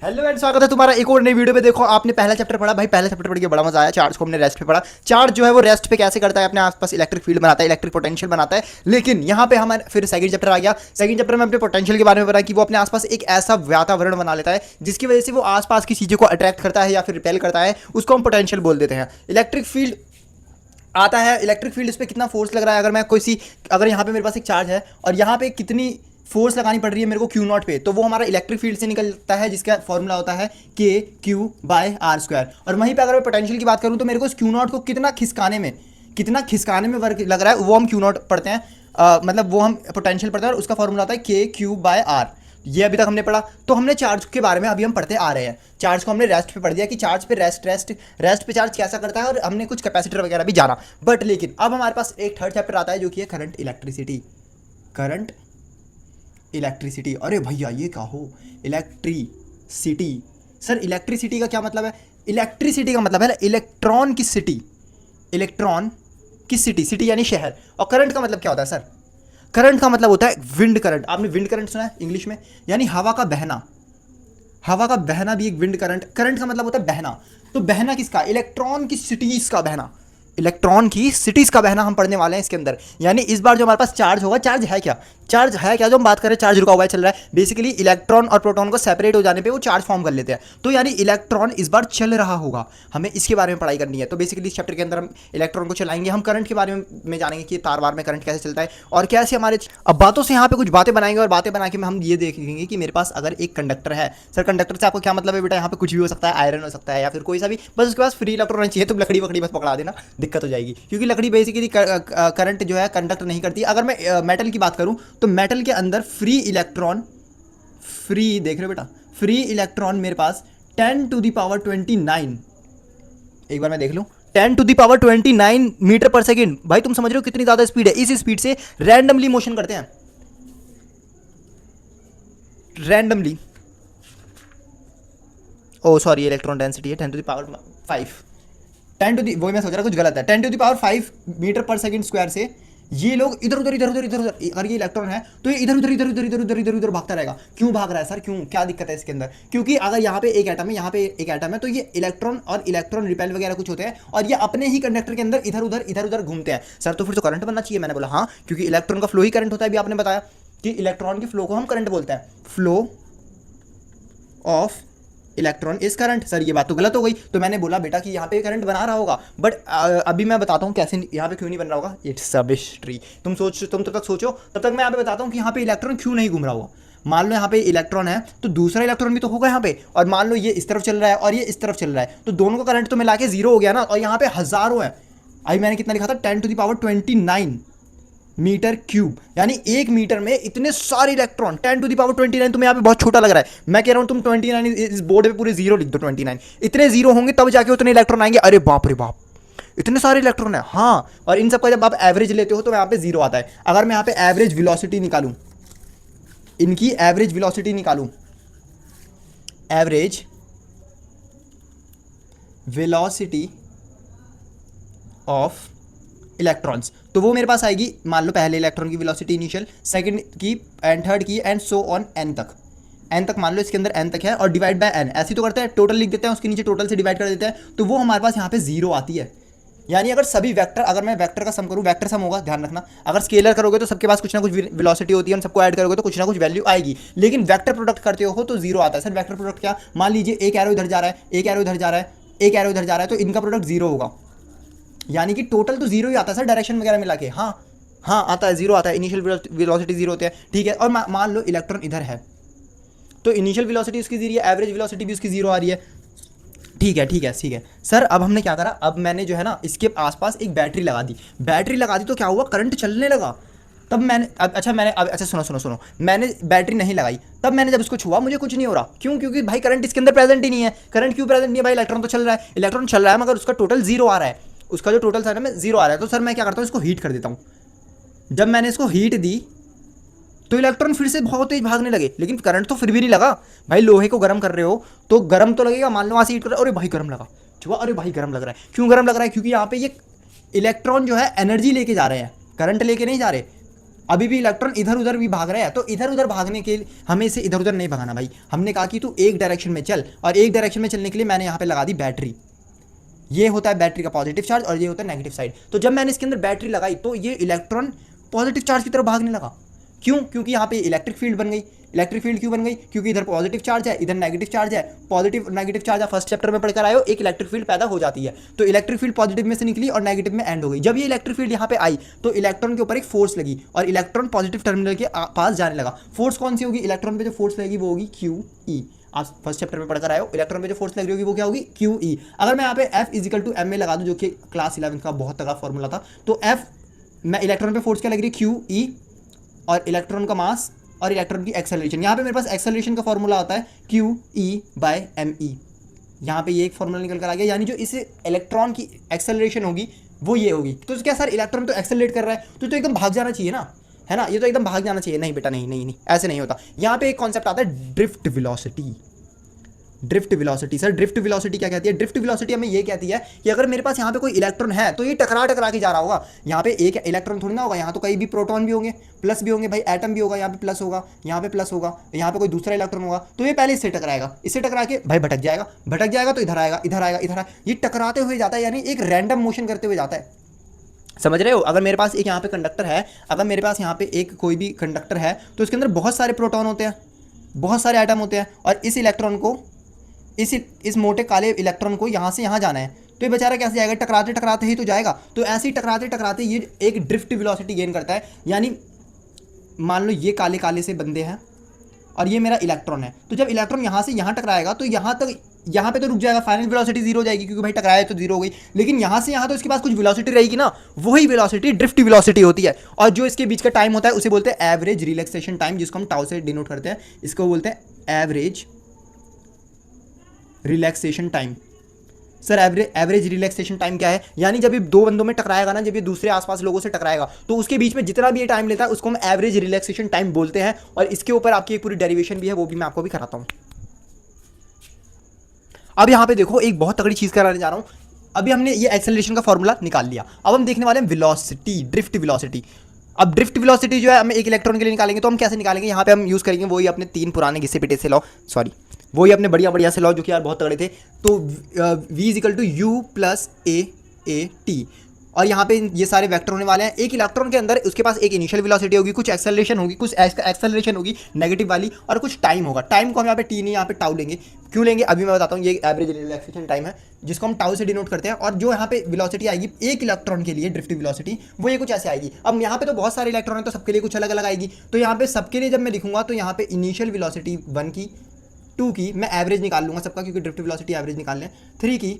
Hello and स्वागत है तुम्हारा एक और नई वीडियो पे। देखो आपने पहला चैप्टर पढ़ा, भाई पहला चैप्टर पढ़ के बड़ा मजा आया। चार्ज को हमने रेस्ट पे पढ़ा। चार्ज जो है वो रेस्ट पे कैसे करता है, अपने आसपास इलेक्ट्रिक फील्ड बनाता है, इलेक्ट्रिक पोटेंशियल बनाता है। लेकिन यहाँ पे हमारे फिर सेकंड चैप्टर आ गया। सेकंड चैप्टर में अपने पोटेंशियल के बारे में पढ़ा कि वो अपने आसपास एक ऐसा वातावरण बना लेता है जिसकी वजह से वो आसपास की चीज़ों को अट्रैक्ट करता है या फिर रिपेल करता है, उसको हम पोटेंशियल बोल देते हैं। इलेक्ट्रिक फील्ड आता है, इलेक्ट्रिक फील्ड इस पर कितना फोर्स लग रहा है। अगर यहाँ पे मेरे पास एक चार्ज है और यहाँ पे कितनी फोर्स लगानी पड़ रही है मेरे को क्यू नॉट पे, तो वो हमारा इलेक्ट्रिक फील्ड से निकलता है जिसका फॉर्मूला होता है के क्यू बाय आर स्क्वायर। और वहीं पे अगर मैं पोटेंशियल की बात करूँ तो मेरे को इस क्यू नॉट को कितना खिसकाने में वर्क लग रहा है वो हम क्यू नॉट पढ़ते हैं। मतलब वो हम पोटेंशियल पढ़ते हैं और उसका फॉर्मूला होता है के क्यू बाय आर। ये अभी तक हमने पढ़ा। तो हमने चार्ज के बारे में अभी हम पढ़ते आ रहे हैं। चार्ज को हमने रेस्ट पे पढ़ दिया कि चार्ज पे रेस्ट पे चार्ज कैसा करता है, और हमने कुछ कैपेसिटर वगैरह भी जाना। बट लेकिन अब हमारे पास एक थर्ड चैप्टर आता है जो कि है करंट इलेक्ट्रिसिटी। अरे भैया ये क्या हो, इलेक्ट्रिसिटी। सर इलेक्ट्रिसिटी का क्या मतलब है? इलेक्ट्रिसिटी का मतलब है इलेक्ट्रॉन की सिटी, सिटी यानी शहर। और करंट का मतलब क्या होता है सर? करंट का मतलब होता है विंड करंट। आपने विंड करंट सुना है इंग्लिश में, यानी हवा का बहना। हवा का बहना भी एक विंड करंट। करंट का मतलब होता है बहना। तो बहना किसका? इलेक्ट्रॉन की सिटीज का बहना। इलेक्ट्रॉन की सिटीज का बहना हम पढ़ने वाले हैं इसके अंदर। यानी इस बार जो हमारे पास चार्ज होगा, चार्ज है क्या जो हम बात करें, चार्ज रुका हुआ है, चल रहा है। बेसिकली इलेक्ट्रॉन और प्रोटॉन को सेपरेट हो जाने पे वो चार्ज फॉर्म कर लेते हैं। तो यानी इलेक्ट्रॉन इस बार चल रहा होगा, हमें इसके बारे में पढ़ाई करनी है। तो बेसिकली इस चैप्टर के अंदर हम इलेक्ट्रॉन को चलाएंगे। हम करंट के बारे में जानेंगे कि तार वार में करंट कैसे चलता है और कैसे हमारे अब बातों से यहाँ पे कुछ बातें बनाएंगे। और बातें बना के हम ये देखेंगे कि मेरे पास अगर एक कंडक्टर है, सर कंडक्टर से आपको क्या मतलब है बेटा? यहाँ पे कुछ भी हो सकता है, आयरन हो सकता है या फिर कोई सा भी, बस उसके पास फ्री इलेक्ट्रॉन चाहिए। तो लकड़ी वकड़ी बस पकड़ा देना, दिक्कत हो जाएगी। क्योंकि लकड़ी बेसिकली करंट जो है कंडक्ट नहीं करती। अगर मैं मेटल की बात करूं तो मेटल के अंदर फ्री देख रहे हो बेटा, फ्री इलेक्ट्रॉन मेरे पास 10⁻29। एक बार मैं देख लूं, 10⁻29 मीटर पर सेकेंड। भाई तुम समझ रहे हो कितनी ज्यादा स्पीड है? इस स्पीड से रैंडमली मोशन करते हैं, रैंडमली। ओ सॉरी, इलेक्ट्रॉन डेंसिटी है 10⁵। वही मैं सोच रहा कुछ गलत है। 10⁵ मीटर पर सेकंड स्क्वायर से ये लोग इधर उधर अगर ये इलेक्ट्रॉन है तो ये इधर उधर भागता रहेगा। क्यों भाग रहा है सर? क्यों, क्या दिक्कत है इसके अंदर? क्योंकि अगर यहाँ पे एक एटम है, यहाँ पे एक एटम है, तो ये इलेक्ट्रॉन और इलेक्ट्रॉन रिपेल वगैरह कुछ होते हैं और ये अपने ही कंडक्टर के अंदर इधर उधर घूमते हैं। सर तो फिर तो करंट बनना चाहिए। मैंने बोला हाँ, क्योंकि इलेक्ट्रॉन का फ्लो ही करंट होता है। अभी आपने बताया कि इलेक्ट्रॉन के फ्लो को हम करंट बोलते हैं। Flow of electron is current. Sir ये बात तो गलत हो गई। तो मैंने बोला बेटा कि यहाँ पे करंट बना रहा होगा, बट अभी मैं बताता हूँ कैसे यहाँ पे क्यों नहीं बन रहा होगा। It's a mystery. तुम तब तक सोचो, तब तक मैं यहाँ पे बताता हूँ कि यहाँ पे इलेक्ट्रॉन क्यों नहीं घूम रहा होगा। मान लो यहाँ पे इलेक्ट्रॉन है तो दूसरा इलेक्ट्रॉन भी तो होगा यहाँ पे, और मान लो ये इस तरफ चल रहा है और ये इस तरफ चल रहा है, तो दोनों का करंट तो मिला के 0 हो गया ना। और यहाँ पे हजारों है। अभी मैंने कितना लिखा था? 10⁻29 मीटर क्यूब। यानी एक मीटर में इतने सारे इलेक्ट्रॉन। 10⁻29 तुम्हें यहाँ पे बहुत छोटा लग रहा है। मैं कह रहा हूँ तुम 29 इस बोर्ड पे पूरे 0 लिख दो। 29 इतने 0 होंगे तब जाके उतने इलेक्ट्रॉन आएंगे। अरे बाप रे बाप, इतने सारे इलेक्ट्रॉन है। हाँ, और इन सबका जब आप एवरेज लेते हो तो यहाँ पे 0 आता है। अगर मैं यहाँ पे एवरेज वेलोसिटी निकालूं, इनकी एवरेज वेलोसिटी निकालूं, एवरेज वेलोसिटी ऑफ इलेक्ट्रॉन्स, तो वो मेरे पास आएगी। मान लो पहले इलेक्ट्रॉन की वेलोसिटी इनिशियल, सेकंड की एंड थर्ड की एंड सो ऑन एन तक मान लो इसके अंदर एन तक है, और डिवाइड बाय एन ऐसी तो करते हैं, टोटल लिख देते हैं, उसके नीचे टोटल से डिवाइड कर देते हैं, तो वो हमारे पास यहाँ पे 0 आती है। यानी अगर सभी वेक्टर, अगर मैं वेक्टर का सम करूँ, वेक्टर सम होगा, ध्यान रखना। अगर स्केलर करोगे तो सबके पास कुछ ना कुछ वेलोसिटी होती है, उन सबको ऐड करोगे तो कुछ ना कुछ वैल्यू आएगी। लेकिन वेक्टर प्रोडक्ट करते हो तो 0 आता है। सर वेक्टर प्रोडक्ट क्या? मान लीजिए एक एरो इधर जा रहा है, एक एरो इधर जा रहा है, एक एरो इधर जा रहा है, तो इनका प्रोडक्ट 0 होगा। यानी कि टोटल तो 0 ही आता है सर, डायरेक्शन वगैरह मिला के। हाँ हाँ आता है, 0 आता है। इनिशियल वेलोसिटी 0 होती है, ठीक है। और मान लो इलेक्ट्रॉन इधर है तो इनिशियल वेलोसिटी उसकी 0 है, एवरेज वेलोसिटी भी उसकी 0 आ रही है। ठीक है सर। अब हमने क्या करा? अब मैंने जो है ना इसके आसपास एक बैटरी लगा दी तो क्या हुआ? करंट चलने लगा। तब मैंने अच्छा सुनो, मैंने बैटरी नहीं लगाई, तब मैंने जब इसको छुआ मुझे कुछ नहीं हो रहा। क्यों? क्योंकि भाई करंट इसके अंदर प्रेजेंट ही नहीं है। करंट क्यों प्रेजेंट नहीं है भाई? इलेक्ट्रॉन तो चल रहा है, मगर उसका टोटल 0 आ रहा है। उसका जो टोटल था ना में 0 आ रहा है। तो सर मैं क्या करता हूँ, इसको हीट कर देता हूँ। जब मैंने इसको हीट दी तो इलेक्ट्रॉन फिर से बहुत तेज भागने लगे, लेकिन करंट तो फिर भी नहीं लगा। भाई लोहे को गर्म कर रहे हो तो गर्म तो लगेगा। मान लो वहाँ से हीट कर रहे हो, अरे भाई गर्म लगा, छुआ, अरे भाई गर्म लग रहा है। क्यों गर्म लग रहा है? क्योंकि यहाँ पे ये इलेक्ट्रॉन जो है एनर्जी लेके जा रहे हैं, करंट लेके नहीं जा रहे। अभी भी इलेक्ट्रॉन इधर उधर भी भाग रहा है, तो इधर उधर भागने के लिए हमें इसे इधर उधर नहीं भगाना भाई। हमने कहा कि तू एक डायरेक्शन में चल, और एक डायरेक्शन में चलने के लिए मैंने यहाँ पे लगा दी बैटरी। ये होता है बैटरी का पॉजिटिव चार्ज और ये होता है नेगेटिव साइड। तो जब मैंने इसके अंदर बैटरी लगाई तो ये इलेक्ट्रॉन पॉजिटिव चार्ज की तरफ भागने लगा। क्यों? क्योंकि यहाँ पे इलेक्ट्रिक फील्ड बन गई। इलेक्ट्रिक फील्ड क्यों बन गई? क्योंकि इधर पॉजिटिव चार्ज है, इधर नेगेटिव चार्ज है। पॉजिटिव नेगेटिव चार्ज आप फर्स्ट चैप्टर में पढ़कर आए हो, एक इलेक्ट्रिक फील्ड पैदा हो जाती है। तो इलेक्ट्रिक फील्ड पॉजिटिव में से निकली और नेगेटिव में एंड हो गई। जब ये इलेक्ट्रिक फील्ड यहाँ पे आई तो इलेक्ट्रॉन के ऊपर एक फोर्स लगी और इलेक्ट्रॉन पॉजिटिव टर्मिनल के पास जाने लगा। फोर्स कौन सी होगी? इलेक्ट्रॉन पे जो फोर्स लगेगी वो होगी क्यू ई। आप फर्स्ट चैप्टर में पढ़कर आए हो, इलेक्ट्रॉन पे जो फोर्स लग रही होगी वो क्या होगी? Q E. अगर मैं यहाँ पे F इजिकल टू एम में लगा दूँ, जो कि क्लास 11 का बहुत तगड़ा फॉर्मूला था, तो F मैं इलेक्ट्रॉन पे फोर्स क्या लग रही है? क्यू ई, और इलेक्ट्रॉन का मास और इलेक्ट्रॉन की एक्सेलरेशन। यहाँ पे मेरे पास एक्सेलरेशन का फॉर्मूला आता है Q E by M E. यहाँ पे ये एक फॉर्मूला निकल कर आ गया, यानी जो इस इलेक्ट्रॉन की एक्सेलरेशन होगी वो ये होगी। तो क्या सर इलेक्ट्रॉन तो एक्सेलरेट कर रहा है तो एकदम भाग जाना चाहिए ना, है ना? ये तो एकदम भाग जाना चाहिए। नहीं बेटा, नहीं नहीं नहीं, ऐसे नहीं होता। यहाँ पे एक कॉन्सेप्ट आता है drift velocity. Drift velocity, sir drift velocity क्या कहती है? ड्रिफ्ट वेलोसिटी हमें ये कहती है कि अगर मेरे पास यहाँ पे कोई इलेक्ट्रॉन है तो ये टकरा टकरा के जा रहा होगा। यहाँ पे एक इलेक्ट्रॉन थोड़ी ना होगा, यहाँ तो कहीं भी प्रोटॉन भी होंगे, प्लस भी होंगे भाई, एटम भी होगा, यहाँ पे प्लस होगा, यहाँ पे प्लस होगा, यहाँ पे कोई दूसरा इलेक्ट्रॉन होगा, तो ये पहले इससे टकराएगा, इससे टकरा के भाई भटक जाएगा, भटक जाएगा तो इधर आएगा, इधर आएगा, इधर आएगा, ये टकराते हुए जाता है, यानी एक रैंडम मोशन करते हुए जाता है। समझ रहे हो? अगर मेरे पास एक यहाँ पे कंडक्टर है, अगर मेरे पास यहाँ पे एक कोई भी कंडक्टर है तो उसके अंदर बहुत सारे प्रोटॉन होते हैं, बहुत सारे एटम होते हैं, और इस इलेक्ट्रॉन को इस मोटे काले इलेक्ट्रॉन को यहाँ से यहाँ जाना है, तो ये बेचारा कैसे जाएगा? टकराते टकराते ही तो जाएगा। तो ऐसे ही टकराते टकराते ये एक ड्रिफ्ट वेलोसिटी गेन करता है। यानी मान लो ये काले काले से बंदे हैं और ये मेरा इलेक्ट्रॉन है, तो जब इलेक्ट्रॉन यहाँ से यहाँ टकराएगा तो यहाँ तक, यहाँ पे तो रुक जाएगा, फाइनल वेलोसिटी जीरो हो जाएगी क्योंकि भाई टकराया तो जीरो हो गई। लेकिन यहाँ से यहाँ तो इसके पास कुछ वेलोसिटी रहेगी ना, वही वेलोसिटी ड्रिफ्ट वेलोसिटी होती है। और जो इसके बीच का टाइम होता है उसे बोलते हैं एवरेज रिलैक्सेशन टाइम, जिसको हम टाउ से डिनोट करते हैं। इसको बोलते हैं average relaxation time. Sir average relaxation time क्या है? यानी जब ये दो बंदों में टकराएगा ना, जब ये दूसरे आसपास लोगों से टकराएगा तो उसके बीच में जितना भी ये टाइम लेता है उसको हम एवरेज रिलैक्सेशन टाइम बोलते हैं। और इसके ऊपर आपकी एक पूरी डेरिवेशन भी है, वो भी मैं आपको भी कराता हूं। अब यहाँ पे देखो, एक बहुत तगड़ी चीज कराने जा रहा हूं। अभी हमने ये एक्सेलरेशन का फॉर्मूला निकाल लिया, अब हम देखने वाले हैं वेलोसिटी, ड्रिफ्ट वेलोसिटी। अब ड्रिफ्ट वेलोसिटी जो है हम एक इलेक्ट्रॉन के लिए निकालेंगे, तो हम कैसे निकालेंगे? यहाँ पे हम यूज करेंगे वही अपने 3 पुराने घिसे पिटे से लॉ, सॉरी वही अपने बढ़िया बढ़िया से लॉ जो कि यार बहुत तगड़े थे। तो v equal to U plus A T, और यहाँ पे ये सारे वेक्टर होने वाले हैं। एक इलेक्ट्रॉन के अंदर उसके पास एक इनिशियल वेलोसिटी होगी, कुछ एक्सेलरेशन होगी, कुछ एक्सेलरेशन होगी नेगेटिव वाली, और कुछ टाइम होगा। टाइम को हम यहाँ पे टी नहीं, यहाँ पे टाउ लेंगे। क्यों लेंगे अभी मैं बताता हूँ। ये एवरेज रिलैक्सेशन टाइम है जिसको हम टाउ से डिनोट करते हैं। और जो यहाँ पे वेलोसिटी आएगी एक इलेक्ट्रॉन के लिए, ड्रिफ्ट वेलोसिटी, वो ये कुछ ऐसे आएगी। अब यहाँ पे तो बहुत सारे इलेक्ट्रॉन है तो सबके लिए कुछ अलग अलग आएगी। तो यहाँ पे सबके लिए जब मैं लिखूंगा तो यहाँ पे इनिशियल वेलोसिटी 1 की, 2 की, मैं एवरेज निकाल लूंगा सबका क्योंकि ड्रिफ्ट वेलोसिटी एवरेज निकाल लें, 3 की,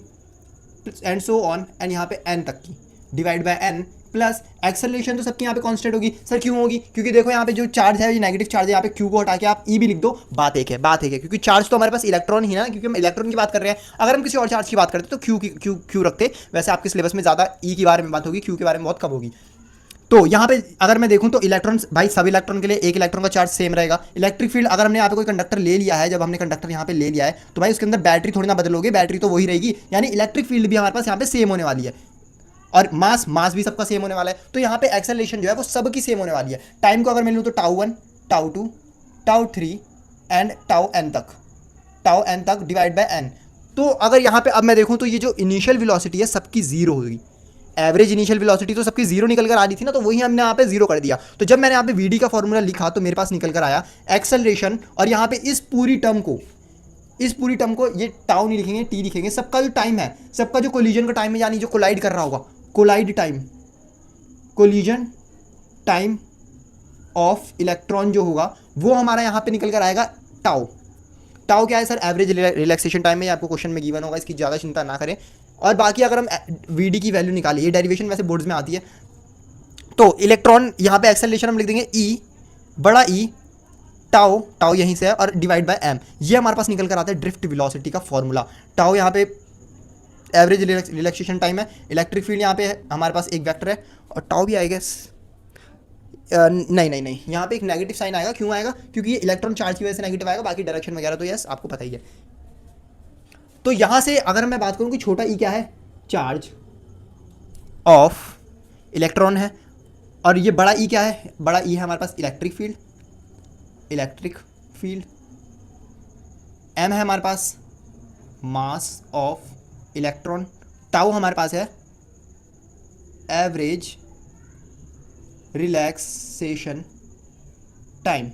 एंड सो ऑन, एंड यहाँ पे n तक की, divide by n, plus acceleration तो सबकी यहाँ पे कांस्टेंट होगी। सर क्यों होगी? क्योंकि देखो यहाँ पे जो चार्ज है ये नेगेटिव चार्ज है, यहाँ पे q को हटा के आप e भी लिख दो, बात एक है, बात एक है। क्योंकि चार्ज तो हमारे पास इलेक्ट्रॉन ही ना, क्योंकि हम इलेक्ट्रॉन की बात कर रहे हैं। अगर हम किसी और चार्ज की बात करते तो q रखते। वैसे आपके सिलेबस में ज़्यादा e के बारे में बात होगी, q के बारे में बहुत कम होगी। तो यहाँ पे अगर मैं देखूँ तो इलेक्ट्रॉन, भाई सब इलेक्ट्रॉन के लिए एक इलेक्ट्रॉन का चार्ज सेम रहेगा। इलेक्ट्रिक फील्ड, अगर हमने यहाँ पे कोई कंडक्टर ले लिया है, जब हमने कंडक्टर यहाँ पे ले लिया है तो भाई उसके अंदर बैटरी थोड़ी ना बदलोगे, बैटरी तो वही रहेगी। यानी इलेक्ट्रिक फील्ड भी हमारे पास यहाँ पे सेम होने वाली है, और मास भी सबका सेम होने वाला है। तो यहाँ पे एक्सेलरेशन जो है वो सबकी सेम होने वाली है। टाइम को अगर मैं लूँ तो tau 1, tau 2, tau 3 and tau n तक डिवाइड बाय n। तो अगर यहाँ पे अब मैं देखूँ तो ये जो इनिशियल वेलोसिटी है सबकी जीरो होगी। एवरेज इनिशियल वेलोसिटी तो सबकी जीरो निकल कर आ रही थी ना, तो वही हमने यहाँ पे जीरो कर दिया। तो जब मैंने यहाँ पे वीडी का फॉर्मूला लिखा तो मेरे पास निकल कर आया एक्सेलरेशन, और यहाँ पे इस पूरी टर्म को ये टाउ नहीं लिखेंगे, टी लिखेंगे। सबका जो टाइम है, सबका जो कोलिजन का टाइम है, यानी जो कोलाइड कर रहा होगा, कोलिजन टाइम ऑफ इलेक्ट्रॉन जो होगा वो हमारा यहाँ पे निकल कर आएगा टाउ। टाउ क्या है सर? एवरेज रिलैक्सेशन टाइम है, आपको क्वेश्चन में गिवन होगा, इसकी ज़्यादा चिंता ना करें। और बाकी अगर हम वीडी की वैल्यू निकालें, ये डेरिवेशन वैसे बोर्ड्स में आती है, तो इलेक्ट्रॉन यहाँ पे एक्सेलरेशन हम लिख देंगे ई, बड़ा ई, टाउ यहीं से है, और डिवाइड बाय एम। ये हमारे पास निकल कर आता है ड्रिफ्ट वेलोसिटी का फॉर्मूला। टाउ यहाँ पे एवरेज रिलैक्सेशन टाइम है, इलेक्ट्रिक फील्ड यहाँ पे है, हमारे पास एक वेक्टर है, और टाउ भी आएगा। नहीं, यहाँ पे एक नेगेटिव साइन आएगा। क्यों आएगा? क्योंकि ये इलेक्ट्रॉन चार्ज की वजह से नेगेटिव आएगा, बाकी डायरेक्शन वगैरह तो यस आपको पता ही है। तो यहाँ से अगर मैं बात करूँ कि छोटा ई क्या है? चार्ज ऑफ इलेक्ट्रॉन है, और ये बड़ा ई क्या है, बड़ा ई है हमारे पास electric field, electric field. M है हमारे पास मास ऑफ इलेक्ट्रॉन, टाउ हमारे पास है एवरेज रिलैक्सेशन टाइम।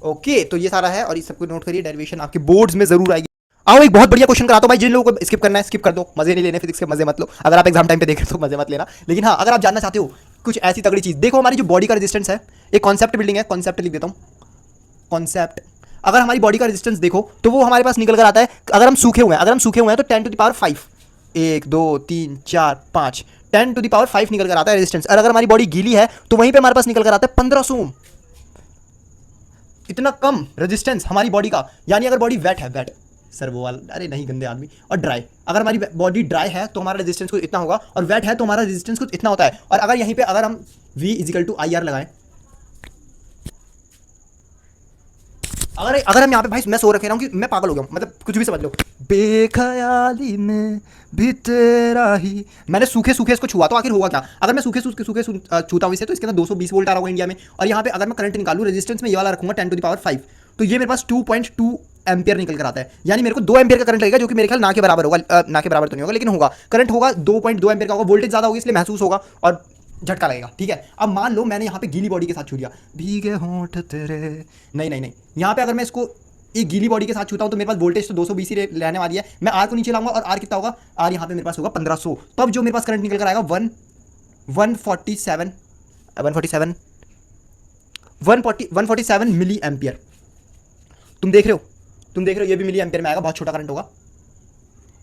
ओके, तो ये सारा है और इस सबको नोट करिए, डेरिवेशन आपके बोर्ड्स में जरूर आएगी। आओ एक बहुत बढ़िया क्वेश्चन कराता हूं भाई, जिन लोगों को स्किप करना है स्किप कर दो, मजे नहीं लेने फिजिक्स के मजे मत लो, अगर आप एग्जाम टाइम पे देख रहे हो तो मजे मत लेना, लेकिन हाँ अगर आप जानना चाहते हो कुछ ऐसी तगड़ी चीज, देखो हमारी जो बॉडी का रेजिस्टेंस है, एक कॉन्सेप्ट बिल्डिंग है, कॉन्सेप्ट लिख देता हूँ, कॉन्सेप्ट। अगर हमारी बॉडी का रेजिस्टेंस देखो तो वो हमारे पास निकल कर आता है, अगर हम सूखे हुए हैं, अगर हम सूखे हुए हैं तो 10⁵, 1 2 3 4 5, 10⁵ निकल कर आता है रेजिस्टेंस। और अगर हमारी बॉडी गीली है तो वहीं पे हमारे पास निकल कर आता है 1500 ओम। इतना कम रेजिस्टेंस हमारी बॉडी का, यानी अगर बॉडी वेट है, वेट सर वो वाला, अरे नहीं गंदे आदमी, और ड्राई, अगर हमारी बॉडी ड्राई है तो हमारा रेजिस्टेंस कुछ इतना होगा, और वेट है तो हमारा रेजिस्टेंस कुछ इतना होता है। और अगर यहीं पे अगर हम V = IR लगाएं, अगर हम यहाँ पे भाई, मैं सो रखे रहा हूँ कि मैं पागल हो गया हूँ, मतलब कुछ भी समझ लो, बेख्याली में भी तेरा ही, मैंने सूखे सूखे इसको छुआ तो आखिर होगा क्या, अगर मैं सूखे सूखे सूखे छूता हूँ इसे तो इसके अंदर 220 वोल्ट आ रहा होगा इंडिया में, और यहाँ पे अगर मैं करंट निकालूँ रेजिस्टेंस में ये वाला रखूंगा 10⁵, तो ये मेरे पास 2.2 एम्पियर निकल कर आता है, यानी मेरे को 2 एम्पियर का करंट लगेगा, जो कि मेरे ख्याल ना के बराबर होगा, ना के बराबर तो नहीं होगा लेकिन होगा, करंट होगा 2.2 एम्पियर का होगा, वोल्टेज ज़्यादा होगी इसलिए महसूस होगा और झटका लगेगा, ठीक है। अब मान लो मैंने यहाँ पे गीली बॉडी के साथ छू लिया, भीगे होंठ तेरे, नहीं नहीं नहीं, यहाँ पे अगर मैं इसको एक गीली बॉडी के साथ छूता हूँ तो मेरे पास वोल्टेज तो 220 ही रहने वाली है, मैं आर को नीचे लाऊंगा और आर कितना होगा, आर यहाँ पे मेरे पास होगा 1500, तब जो मेरे पास करंट निकल कर आएगा 147 मिली एम्पियर। तुम देख रहे हो ये भी मिली एम्पियर में आएगा, बहुत छोटा करंट होगा,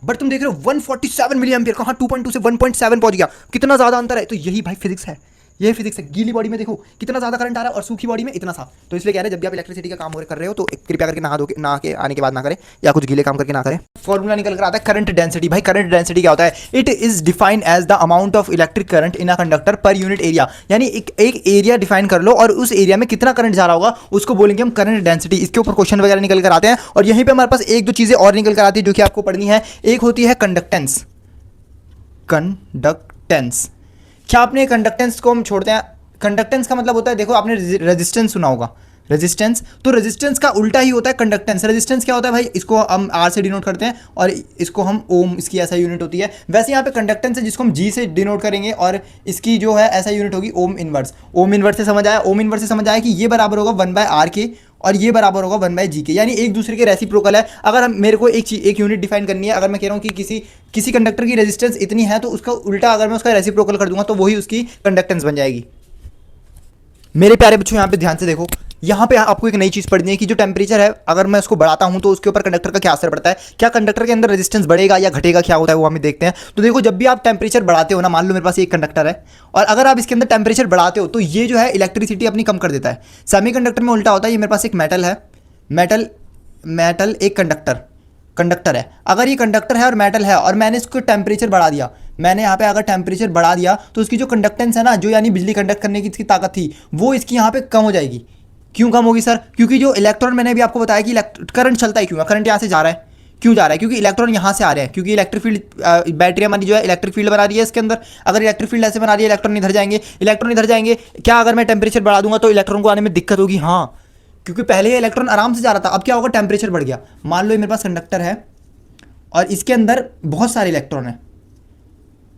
बट तुम देख रहे हो 147 मिली एम्पियर, कहाँ 2.2 से 1.7 पहुंच गया, कितना ज्यादा अंतर है। तो यही भाई फिजिक्स है, ये फिजिक्स है। गीली बॉडी में देखो कितना ज्यादा करंट आ रहा है और सूखी बॉडी में इतना सा, तो इसलिए कह रहे हैं जब भी आप इलेक्ट्रिसिटी का काम कर रहे हो तो कृपया करके नहा के आने के बाद ना करें, या कुछ गीले काम करके ना करें। फॉर्मूला निकल कर आता है करंट डेंसिटी। भाई करंट डेंसिटी क्या होता है, it is defined as the amount of electric current in a conductor per unit area, यानी एक एरिया डिफाइन कर लो और उस एरिया में कितना करंट जा रहा होगा उसको बोलेंगे हम करंट डेंसिटी। इसके ऊपर क्वेश्चन वगैरह निकल कर आते हैं और यहीं पर हमारे पास एक दो चीजें और निकल कर आती है जो कि आपको पढ़नी है। एक होती है कंडक्टेंस, कंडक्टेंस क्या, आपने कंडक्टेंस को हम छोड़ते हैं, कंडक्टेंस का मतलब होता है, देखो आपने रेजिस्टेंस सुना होगा, रेजिस्टेंस, तो रेजिस्टेंस का उल्टा ही होता है कंडक्टेंस। रेजिस्टेंस क्या होता है भाई, इसको हम आर से डिनोट करते हैं और इसको हम ओम, इसकी ऐसा यूनिट होती है। वैसे यहाँ पे कंडक्टेंस है जिसको हम जी से डिनोट करेंगे और इसकी जो है ऐसा यूनिट होगी ओम इनवर्स। ओम इनवर्स से समझ आया, ओम इनवर्स से समझ आया कि ये बराबर होगा 1/r के और ये बराबर होगा 1/g के, यानी एक दूसरे के रेसिप्रोकल है। अगर हम मेरे को एक यूनिट डिफाइन करनी है, अगर मैं कह रहा हूँ कि किसी कंडक्टर की रेजिस्टेंस इतनी है तो उसका उल्टा अगर मैं उसका रेसिप्रोकल कर दूंगा तो वही उसकी कंडक्टेंस बन जाएगी। मेरे प्यारे बच्चों यहाँ पे ध्यान से देखो, यहाँ पे आपको एक नई चीज़ पढ़नी है कि जो टेम्परेचर है अगर मैं उसको बढ़ाता हूँ तो उसके ऊपर कंडक्टर का क्या असर पड़ता है, क्या कंडक्टर के अंदर रेजिस्टेंस बढ़ेगा या घटेगा, क्या होता है वो हमें देखते हैं। तो देखो जब भी आप टेम्परेचर बढ़ाते हो ना, मान लो मेरे पास एक कंडक्टर है और अगर आप इसके अंदर टेम्परेचर बढ़ाते हो तो ये जो है इलेक्ट्रिसिटी अपनी कम कर देता है। सेमीकंडक्टर में उल्टा होता है, ये मेरे पास एक मेटल है, मेटल एक कंडक्टर है, अगर ये कंडक्टर है और मेटल है और मैंने इसको टेम्परेचर बढ़ा दिया, मैंने यहाँ पे अगर टेम्परेचर बढ़ा दिया तो उसकी जो कंडक्टेंस है ना, जो यानी बिजली कंडक्ट करने की इसकी ताकत थी, वो इसकी यहाँ पे कम हो जाएगी। क्यों कम होगी सर, क्योंकि जो इलेक्ट्रॉन, मैंने भी आपको बताया कि करंट चलता है क्यों, करंट यहाँ से जा रहा है, क्यों जा रहा है, क्योंकि इलेक्ट्रॉन यहाँ से आ रहे हैं, क्योंकि इलेक्ट्रिक फील्ड बैटरी हमारी जो है इलेक्ट्रिक फील्ड बना रही है इसके अंदर। अगर इलेक्ट्रिक फील्ड ऐसे बना रही है, इलेक्ट्रॉन इधर जाएंगे, क्या अगर मैं टेम्परेचर बढ़ा दूंगा तो इलेक्ट्रॉन को आने में दिक्कत होगी, हाँ, क्योंकि पहले ये इलेक्ट्रॉन आराम से जा रहा था, अब क्या होगा, टेम्परेचर बढ़ गया। मान लो ये मेरे पास कंडक्टर है और इसके अंदर बहुत सारे इलेक्ट्रॉन हैं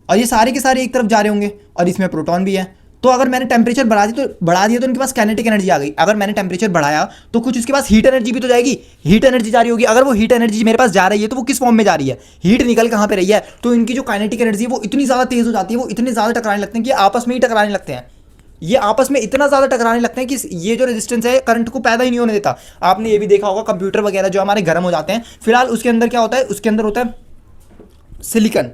और ये सारे के सारे एक तरफ जा रहे होंगे और इसमें प्रोटॉन भी है, तो अगर मैंने टेम्परेचर बढ़ा दिया तो इनके पास काइनेटिक एनर्जी आ गई। अगर मैंने टेम्परेचर बढ़ाया तो कुछ उसके पास हीट एनर्जी भी तो जाएगी, हीट एनर्जी जा रही होगी। अगर वो हीट एनर्जी मेरे पास जा रही है तो वो किस फॉर्म में जा रही है, हीट निकल कहाँ पे रही है, तो इनकी जो काइनेटिक एनर्जी है वो इतनी ज़्यादा तेज हो जाती है, वो इतने ज़्यादा टकराने लगते हैं कि आपस में ही टकराने लगते हैं, ये आपस में इतना ज़्यादा टकराने लगते हैं कि ये जो रेजिस्टेंस है करंट को पैदा ही नहीं होने देता। आपने ये भी देखा होगा कंप्यूटर वगैरह जो हमारे गर्म हो जाते हैं, फिलहाल उसके अंदर क्या होता है, उसके अंदर होता है सिलिकन।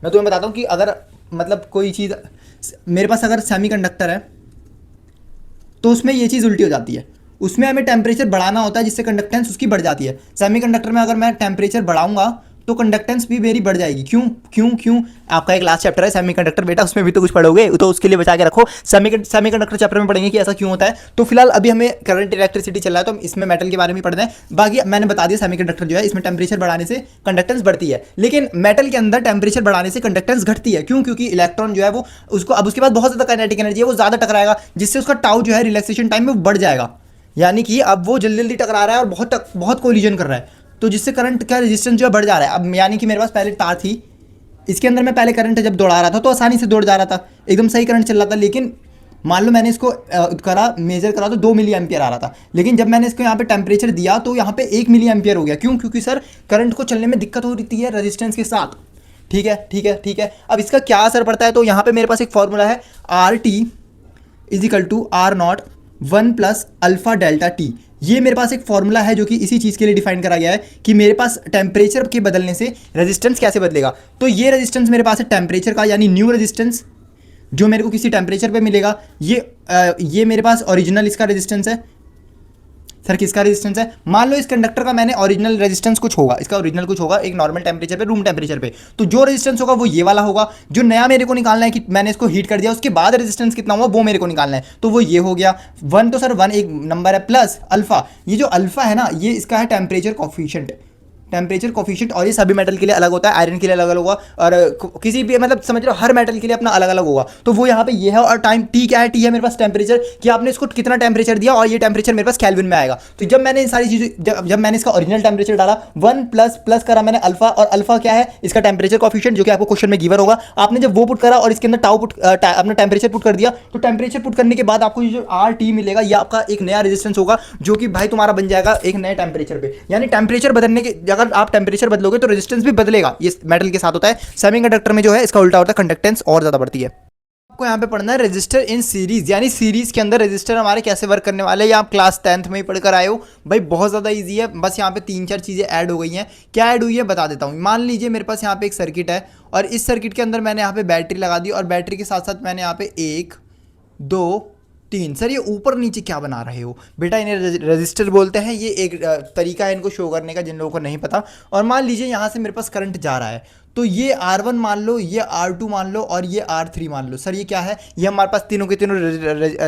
मैं तुम्हें बताता हूँ कि अगर मतलब कोई चीज़, मेरे पास अगर सेमीकंडक्टर है तो उसमें ये चीज़ उल्टी हो जाती है, उसमें हमें टेम्परेचर बढ़ाना होता है जिससे कंडक्टेंस उसकी बढ़ जाती है। सेमीकंडक्टर में अगर मैं टेम्परेचर बढ़ाऊंगा तो कंडक्टेंस भी मेरी बढ़ जाएगी। क्यों क्यों क्यों? आपका एक लास्ट चैप्टर है सेमीकंडक्टर बेटा, उसमें भी तो कुछ पढ़ोगे, तो उसके लिए बचा के रखो। सेमीकंडक्टर चैप्टर में पढ़ेंगे कि ऐसा क्यों होता है। तो फिलहाल अभी हमें करंट इलेक्ट्रिसिटी चल रहा है, तो हम इसमें मेटल के बारे में पढ़ते हैं। बाकी मैंने बता दिया सेमीकंडक्टर जो है इसमें टेम्परेचर बढ़ाने से कंडक्टेंस बढ़ती है, लेकिन मेटल के अंदर टेम्परेचर बढ़ाने से कंडक्टेंस घटती है। क्यों? क्योंकि इलेक्ट्रॉन जो है वो उसको अब उसके पास बहुत ज़्यादा काइनेटिक एनर्जी है, वो ज़्यादा टकराएगा, जिससे उसका टाउ जो है रिलैक्सेशन टाइम में बढ़ जाएगा। यानी कि अब वो जल्दी जल्दी टकरा रहा है और बहुत कोलिजन कर रहा है, तो जिससे करंट का रेजिस्टेंस जो है बढ़ जा रहा है। अब यानी कि मेरे पास पहले तार थी, इसके अंदर मैं पहले करंट जब दौड़ा रहा था तो आसानी से दौड़ जा रहा था, एकदम सही करंट चल रहा था। लेकिन मान लो मैंने इसको मेजर करा तो 2 मिली एम्पियर आ रहा था, लेकिन जब मैंने इसको यहाँ पे टेम्परेचर दिया तो यहाँ पे 1 मिली एम्पियर हो गया। क्यों? क्योंकि सर करंट को चलने में दिक्कत हो रही है रेजिस्टेंस के साथ। ठीक है ठीक है ठीक है। अब इसका क्या असर पड़ता है? तो यहाँ पे मेरे पास एक फॉर्मूला है, R T is equal to R naught 1 plus alpha delta T. ये मेरे पास एक फॉर्मूला है जो कि इसी चीज़ के लिए डिफाइन करा गया है कि मेरे पास टेम्परेचर के बदलने से रेजिस्टेंस कैसे बदलेगा। तो ये रेजिस्टेंस मेरे पास है टेम्परेचर का, यानी न्यू रेजिस्टेंस जो मेरे को किसी टेम्परेचर पे मिलेगा। ये मेरे पास ओरिजिनल इसका रेजिस्टेंस है। सर किसका रेजिस्टेंस है? मान लो इस कंडक्टर का मैंने ओरिजिनल रेजिस्टेंस कुछ होगा, इसका ओरिजिनल कुछ होगा एक नॉर्मल टेम्परेचर पे, रूम टेम्परेचर पे, तो जो रेजिस्टेंस होगा वो ये वाला होगा। जो नया मेरे को निकालना है कि मैंने इसको हीट कर दिया उसके बाद रेजिस्टेंस कितना हुआ वो मेरे को निकालना है, तो वो ये हो गया 1। तो सर 1 एक नंबर है, प्लस अल्फा, ये जो अल्फा है ना ये इसका है टेम्परेचर कॉफिशिएंट। टेम्परेचर कॉफिशिएंट, और ये सभी मेटल के लिए अलग होता है, आयरन के लिए अलग अलग होगा, और किसी भी मतलब समझ लो हर मेटल के लिए अपना अलग अलग होगा। तो वो यहाँ पे ये है, और टाइम टी क्या है? टी है मेरे पास टेम्परेचर, कि आपने इसको कितना टेम्परेचर दिया और ये टेम्परेचर मेरे पास केल्विन में आएगा। तो जब मैंने इन सारी चीज़ें जब मैंने इसका ओरिजिनल टेम्परेचर डाला 1 प्लस प्लस करा मैंने अल्फा, और अल्फा क्या है? इसका टेम्परेचर कॉफिशिएंट, जो कि आपको क्वेश्चन में गिवन होगा। आपने जब वो पुट करा और इसके अंदर टाउ पुट अपना टेम्परेचर पुट कर दिया, तो टेम्परेचर पुट करने के बाद आपको ये जो आर टी मिलेगा ये आपका एक नया रेजिस्टेंस होगा, जो कि भाई तुम्हारा बन जाएगा एक नए टेम्परेचर पे। यानी टेम्परेचर बदलने के, अगर आप टेम्परेचर बदलोगे तो रेजिस्टेंस भी बदलेगा। ये मेटल के साथ होता है। सेमीकंडक्टर में जो है इसका उल्टा होता है, कंडक्टेंस और ज्यादा बढ़ती है। आपको यहाँ पे पढ़ना है रेजिस्टर इन सीरीज, यानी सीरीज के अंदर रेजिस्टर हमारे कैसे वर्क करने वाले हैं। ये आप क्लास 10th में ही पढ़कर आए हो भाई, बहुत ज़्यादा इजी है। बस यहाँ पे 3-4 चीज़ें ऐड हो गई हैं। क्या ऐड हुई है बता देता हूँ। मान लीजिए मेरे पास यहाँ पे एक सर्किट है, और इस सर्किट के अंदर मैंने यहाँ पे बैटरी लगा दी, और बैटरी के साथ साथ मैंने यहाँ पे 1 2 3। सर ये ऊपर नीचे क्या बना रहे हो बेटा? इन्हें रजिस्टर बोलते हैं। ये एक तरीका है इनको शो करने का जिन लोगों को नहीं पता। और मान लीजिए यहाँ से मेरे पास करंट जा रहा है, तो ये R1 मान लो, ये R2 मान लो, और ये R3 मान लो। सर ये क्या है? ये हमारे पास तीनों के तीनों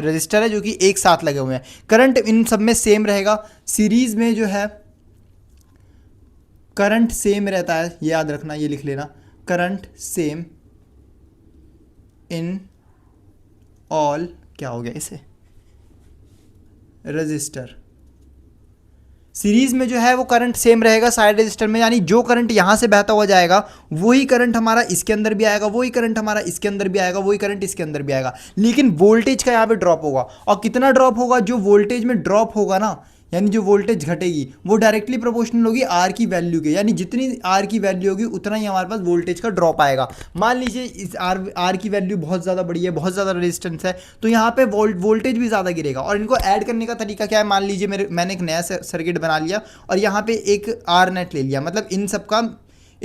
रजिस्टर है जो कि एक साथ लगे हुए हैं। करंट इन सब में सेम रहेगा। सीरीज में जो है करंट सेम रहता है, ये याद रखना, ये लिख लेना, करंट सेम इन ऑल, क्या हो गया इसे, रजिस्टर। सीरीज में जो है वो करंट सेम रहेगा साइड रजिस्टर में, यानी जो करंट यहाँ से बहता हुआ जाएगा वही करंट हमारा इसके अंदर भी आएगा, वही करंट हमारा इसके अंदर भी आएगा, वही करंट इसके अंदर भी आएगा। लेकिन वोल्टेज का यहाँ पे ड्रॉप होगा, और कितना ड्रॉप होगा? जो वोल्टेज में ड्रॉप होगा ना, यानी जो वोल्टेज घटेगी वो डायरेक्टली प्रोपोर्शनल होगी आर की वैल्यू के, यानी जितनी आर की वैल्यू होगी उतना ही हमारे पास वोल्टेज का ड्रॉप आएगा। मान लीजिए इस आर की वैल्यू बहुत ज़्यादा बड़ी है, बहुत ज़्यादा रेजिस्टेंस है, तो यहाँ पे वोल्टेज भी ज़्यादा गिरेगा। और इनको ऐड करने का तरीका क्या है? मान लीजिए मैंने एक नया सर्किट बना लिया और यहाँ पे एक आर नेट ले लिया, मतलब इन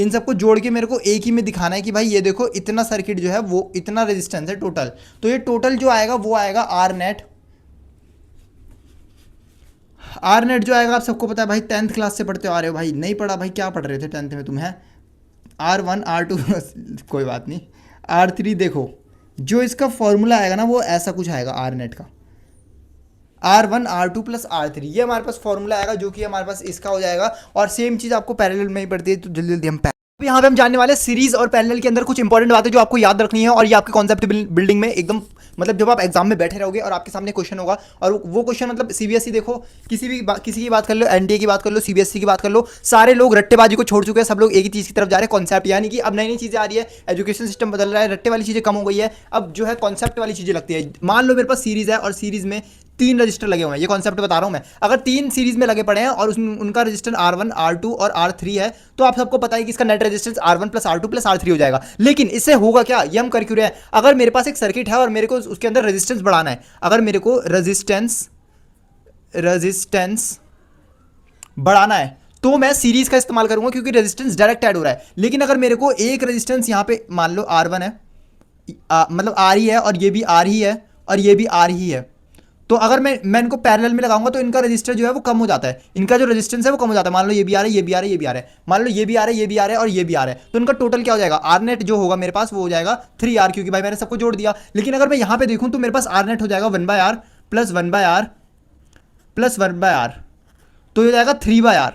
सबको जोड़ के मेरे को एक ही में दिखाना है कि भाई ये देखो इतना सर्किट जो है वो इतना रेजिस्टेंस है टोटल। तो ये टोटल जो आएगा वो आएगा आर नेट। आर नेट जो आएगा आप सबको पता है भाई, 10th क्लास से पढ़ते आ रहे हो भाई। नहीं पढ़ा भाई? क्या पढ़ रहे थे 10th में तुम? है R1 R2 कोई बात नहीं, R3। देखो जो इसका फॉर्मूला आएगा ना वो ऐसा कुछ आएगा आर नेट का, R1 R2 प्लस R3, ये हमारे पास फॉर्मूला आएगा जो कि हमारे पास इसका हो जाएगा। और सेम चीज़ आपको पैरेलल में ही पड़ती है, तो जल्दी जल्दी हम यहाँ पे हम जानने वाले सीरीज और पैरेलल के अंदर कुछ इंपॉर्टेंट बातें जो आपको याद रखनी है, और ये आपके कॉन्सेप्ट बिल्डिंग में एकदम, मतलब जब आप एग्जाम में बैठे रहोगे और आपके सामने क्वेश्चन होगा, और वो क्वेश्चन मतलब सीबीएसई देखो, किसी की बात कर लो, एनडीए की बात कर लो, सीबीएसई की बात कर लो, सारे लोग रट्टेबाजी को छोड़ चुके हैं, सब लोग एक ही चीज़ की तरफ जा रहे हैं, कॉन्सेप्ट। यानी कि अब नई नई चीज़ें आ रही है, एजुकेशन सिस्टम बदल रहा है, रट्टे वाली चीज़ें कम हो गई है, अब जो है कॉन्सेप्ट वाली चीज़ें लगती है। मान लो मेरे पास सीरीज है और सीरीज में 3 रजिस्टर लगे हुए हैं, ये कॉन्सेप्ट बता रहा हूं मैं। अगर 3 सीरीज में लगे पड़े हैं और उनका रजिस्टर R1 R2 और R3 है, तो आप सबको पता है कि इसका net resistance R1 plus R2 plus R3 हो जाएगा। लेकिन इससे होगा क्या, ये हम कर क्यों रहे हैं? अगर मेरे पास एक सर्किट है और मेरे को उसके अंदर रेजिस्टेंस बढ़ाना है, अगर मेरे को रेजिस्टेंस बढ़ाना है तो मैं सीरीज का इस्तेमाल करूंगा, क्योंकि रेजिस्टेंस डायरेक्ट ऐड हो रहा है। लेकिन अगर मेरे को एक रेजिस्टेंस यहाँ पे मान लो R1 है, मतलब R ही है, और ये भी R ही है, और ये भी R ही है, तो अगर मैं इनको पैरेलल में लगाऊंगा तो इनका रजिस्टर जो है वो कम हो जाता है, इनका जो रेजिस्टेंस है वो कम हो जाता है। मान लो ये भी आ रहा है, ये भी आ रहा है, ये भी आ रहा है, मान लो ये भी आ रहा है, ये भी आ रहा है और ये भी आ रहा है, तो इनका टोटल क्या हो जाएगा, आर नेट जो होगा मेरे पास वो हो जाएगा 3R, क्योंकि भाई मैंने सबको जोड़ दिया। लेकिन अगर मैं यहाँ पे देखूँ तो मेरे पास आर नेट हो जाएगा 1/R plus 1/R plus 1/R, तो ये हो जाएगा 3/R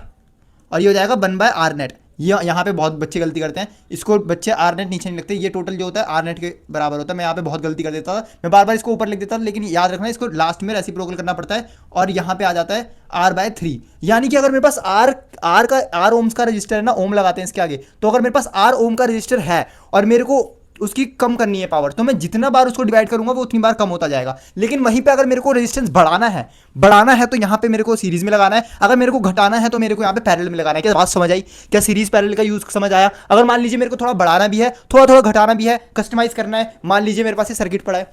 और ये हो जाएगा 1/R नेट। ये यहाँ पे बहुत बच्चे गलती करते हैं, इसको बच्चे आर नेट नीचे नहीं लिखते, ये टोटल जो होता है आर नेट के बराबर होता है। मैं यहाँ पे बहुत गलती कर देता था, मैं बार बार इसको ऊपर लिख देता था, लेकिन याद रखना इसको लास्ट में रेसिप्रोकल करना पड़ता है और यहाँ पे आ जाता है R/3। यानी कि अगर मेरे पास आर ओम्स का रजिस्टर है ना, ओम लगाते हैं इसके आगे, तो अगर मेरे पास आर ओम का रजिस्टर है और मेरे को उसकी कम करनी है पावर, तो मैं जितना बार उसको डिवाइड करूंगा वो उतनी बार कम होता जाएगा। लेकिन वहीं पे अगर मेरे को रेजिस्टेंस बढ़ाना है तो यहाँ पे मेरे को सीरीज में लगाना है, अगर मेरे को घटाना है तो मेरे को यहाँ पे पैरेलल में लगाना है। क्या बात समझ आई? क्या सीरीज पैरेलल का यूज समझ आया? अगर मान लीजिए मेरे को थोड़ा बढ़ाना भी है, थोड़ा थोड़ा घटाना भी है, कस्टमाइज करना है, मान लीजिए मेरे पास ये सर्किट पड़ा है,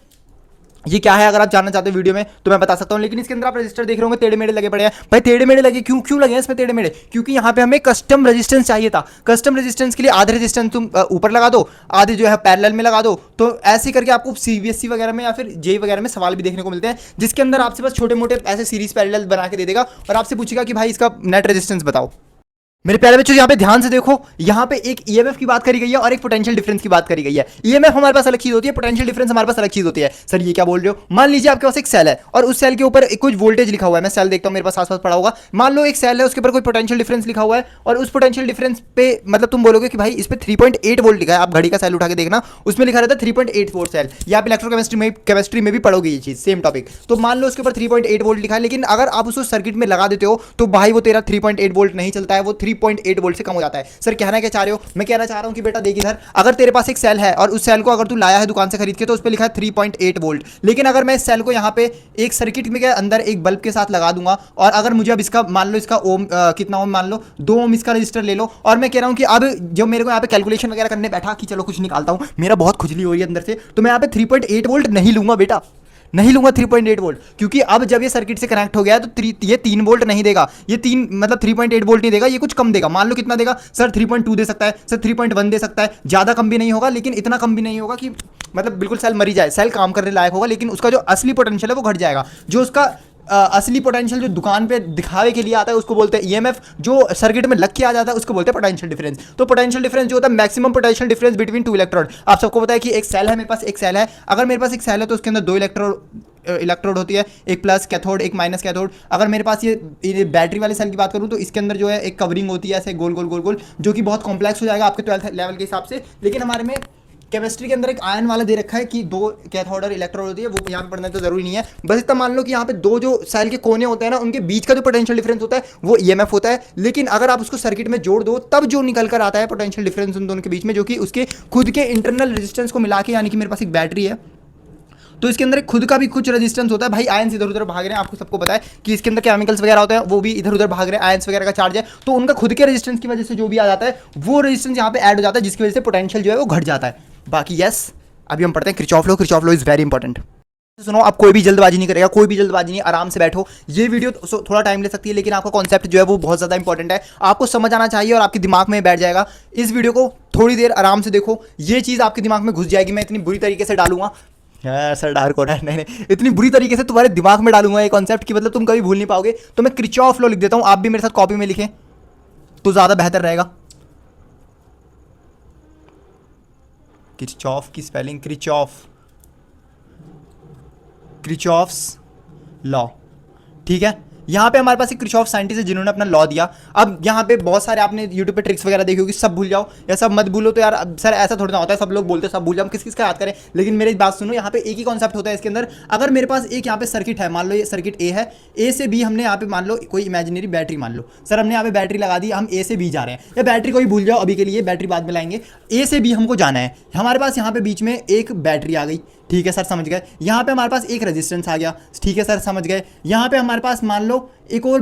ये क्या है अगर आप जानना चाहते हो वीडियो में तो मैं बता सकता हूं। लेकिन इसके अंदर आप रजिस्टर देख रहे होंगे टेढ़े मेढ़े लगे पड़े हैं। भाई टेढ़े मेढ़े लगे क्यों लगे हैं इसमें टेढ़े मेढ़े? क्योंकि यहाँ पे हमें कस्टम रेजिस्टेंस चाहिए था। कस्टम रेजिस्टेंस के लिए आधे रेजिस्टेंस तुम ऊपर लगा दो, आधे जो है पैरेलल में लगा दो। तो ऐसे करके आपको सीबीएसई वगैरह में या फिर जेई वगैरह में सवाल भी देखने को मिलते हैं, जिसके अंदर आपसे बस छोटे मोटे ऐसे सीरीज पैरेलल बना के दे देगा और आपसे पूछेगा कि भाई इसका नेट रेजिस्टेंस बताओ। मेरे प्यारे बच्चों यहाँ पे ध्यान से देखो, यहाँ पे एक ईएमएफ की बात करी गई है और एक पोटेंशियल डिफरेंस की बात करी गई है। ईएमएफ हमारे पास अलग चीज होती है, पोटेंशियल डिफरेंस हमारे पास अलग चीज होती है। सर ये क्या बोल रहे हो? मान लीजिए आपके पास एक सेल है और उस सेल के ऊपर कुछ वोल्टेज लिखा हुआ है, मैं सेल देखता हूँ मेरे पास आसपास पड़ा होगा। मान लो एक सेल है, उसके ऊपर कोई पोटेंशियल डिफरेंस लिखा हुआ है और उस पोटेंशियल डिफरेंस पे मतलब तुम बोलोगे कि भाई इस पे 3.8 वोल्ट लिखा है। आप घड़ी का सेल उठा के देखना, उसमें लिखा रहता है 3.8 वोल्ट सेल, या आप इलेक्ट्रोकेमिस्ट्री में भी पढ़ोगे ये चीज, सेम टॉपिक। तो मान लो उसके ऊपर 3.8 वोल्ट लिखा है, लेकिन अगर आप उसको सर्किट में लगा देते हो तो भाई वो तेरा 3.8 वोल्ट नहीं चलता है, वो 3.8 वोल्ट से हो जाता है। सर कहना क्या चाह रहे हो? मैं कहना चाह रहा हूं कि बेटा देख इधर, अगर तेरे पास एक सेल है और उस सेल को अगर तू लाया है दुकान से खरीद के तो उस पे लिखा है 3.8 वोल्ट, लेकिन अगर मैं इस सेल को यहां पे एक सर्किट में के अंदर एक बल्ब के साथ लगा दूंगा और अगर मुझे अब इसका मान लो इसका ओम कितना ओम, मान लो 2 ओम इसका रजिस्टर ले लो, और मैं कह रहा हूं कि अब जब मेरे को यहां पे कैलकुलेशन वगैरह करने बैठा कि चलो कुछ निकालता हूं, मेरा बहुत खुजली हो रही है अंदर से, तो मैं यहां पे 3.8 वोल्ट नहीं लूंगा बेटा, नहीं लूंगा 3.8 वोल्ट, क्योंकि अब जब ये सर्किट से कनेक्ट हो गया है तो ये 3 वोल्ट नहीं देगा, ये 3 मतलब 3.8 वोल्ट नहीं देगा, ये कुछ कम देगा। मान लो कितना देगा सर? 3.2 दे सकता है सर, 3.1 दे सकता है, ज़्यादा कम भी नहीं होगा लेकिन इतना कम भी नहीं होगा कि मतलब बिल्कुल सेल मरी जाए। सेल काम करने लायक होगा, लेकिन उसका जो असली पोटेंशियल है वो घट जाएगा। जो उसका असली पोटेंशियल जो दुकान पे दिखावे के लिए आता है उसको बोलते हैं ईएमएफ, जो सर्किट में लग के आ जाता है उसको बोलते हैं पोटेंशियल डिफरेंस। तो पोटेंशियल डिफरेंस जो होता है maximum potential difference between 2 electrode. आप सबको पता है कि एक सेल है, मेरे पास एक सेल है, अगर मेरे पास एक सेल है तो उसके अंदर 2 इलेक्ट्रोड होती है, एक प्लस कैथोड एक माइनस कैथोड। अगर मेरे पास ये बैटरी वाले सेल की बात करूं तो इसके अंदर जो है एक कवरिंग होती है ऐसे गोल गोल गोल गोल, जो कि बहुत कॉम्प्लेक्स हो जाएगा आपके 12th लेवल के हिसाब से। लेकिन हमारे में केमिस्ट्री के अंदर एक आयन वाला दे रखा है कि 2 कैथोड और इलेक्ट्रोड होती है, वो यहाँ पे पढ़ना तो जरूरी नहीं है। बस इतना मान लो कि यहाँ पे 2 जो सेल के कोने होते हैं ना, उनके बीच का जो पोटेंशियल डिफरेंस होता है वो ईएमएफ होता है। लेकिन अगर आप उसको सर्किट में जोड़ दो तब जो निकल कर आता है पोटेंशियल डिफरेंस उन दोनों के बीच में, जो कि उसके खुद के इंटरनल रेजिस्टेंस को मिला के, यानी कि मेरे पास एक बैटरी है तो इसके अंदर खुद का भी कुछ रेजिस्टेंस होता है। भाई आयंस इधर उधर भाग रहे हैं, आपको सबको पता है कि इसके अंदर केमिकल्स वगैरह होते हैं, वो भी इधर उधर भाग रहे हैं, आयंस वगैरह का चार्ज है, तो उनका खुद के रेजिस्टेंस की वजह से जो भी आ जाता है वो रेजिस्टेंस यहाँ पे ऐड हो जाता है, जिसकी वजह से पोटेंशियल जो है वो घट जाता है। बाकी यस, अभी हम पढ़ते हैं Kirchhoff law. Kirchhoff law is very important. सुनो, अब कोई भी जल्दबाजी नहीं करेगा, कोई भी जल्दबाजी नहीं, आराम से बैठो। ये वीडियो थोड़ा टाइम ले सकती है, लेकिन आपका कॉन्सेप्ट जो है वो बहुत ज़्यादा इंपॉर्टेंट है, आपको समझ आना चाहिए और आपके दिमाग में बैठ जाएगा। इस वीडियो को थोड़ी देर आराम से देखो, ये चीज़ आपके दिमाग में घुस जाएगी। मैं इतनी बुरी तरीके से डालूंगा, सर डार्क हो रहा है, नहीं, इतनी बुरी तरीके से तुम्हारे दिमाग में डालूंगा ये कॉन्सेप्ट की मतलब तुम कभी भूल नहीं पाओगे। तो मैं किरचॉफ लॉ लिख देता हूँ, आप भी मेरे साथ कॉपी में लिखें तो ज़्यादा बेहतर रहेगा। किरचॉफ की स्पेलिंग किरचॉफ्स लॉ, ठीक है। यहाँ पे हमारे पास एक किरचॉफ साइंटिस्ट है जिन्होंने अपना लॉ दिया। अब यहाँ पे बहुत सारे आपने यूट्यूब पे ट्रिक्स वगैरह देखी होगी, सब भूल जाओ या सब मत भूलो, तो यार सर ऐसा थोड़ा ना होता है, सब लोग बोलते हैं सब भूल जाओ, किस किस का याद करें। लेकिन मेरी बात सुनो, यहाँ पे एक ही कॉन्सेप्ट होता है इसके अंदर। अगर मेरे पास एक यहाँ पे सर्किट है, मान लो ये सर्किट ए है, ए से बी हमने यहाँ पे मान लो कोई इमेजिनरी बैटरी मान लो, सर हमने यहाँ पे बैटरी लगा दी, हम ए से बी जा रहे हैं, या बैटरी को ही भूल जाओ अभी के लिए, बैटरी बाद में लाएंगे। ए से बी हमको जाना है, हमारे पास यहाँ पे बीच में एक बैटरी आ गई, ठीक है सर समझ गए। यहाँ पे हमारे पास एक रेजिस्टेंस आ गया, ठीक है सर समझ गए। यहाँ पे हमारे पास मान लो एक और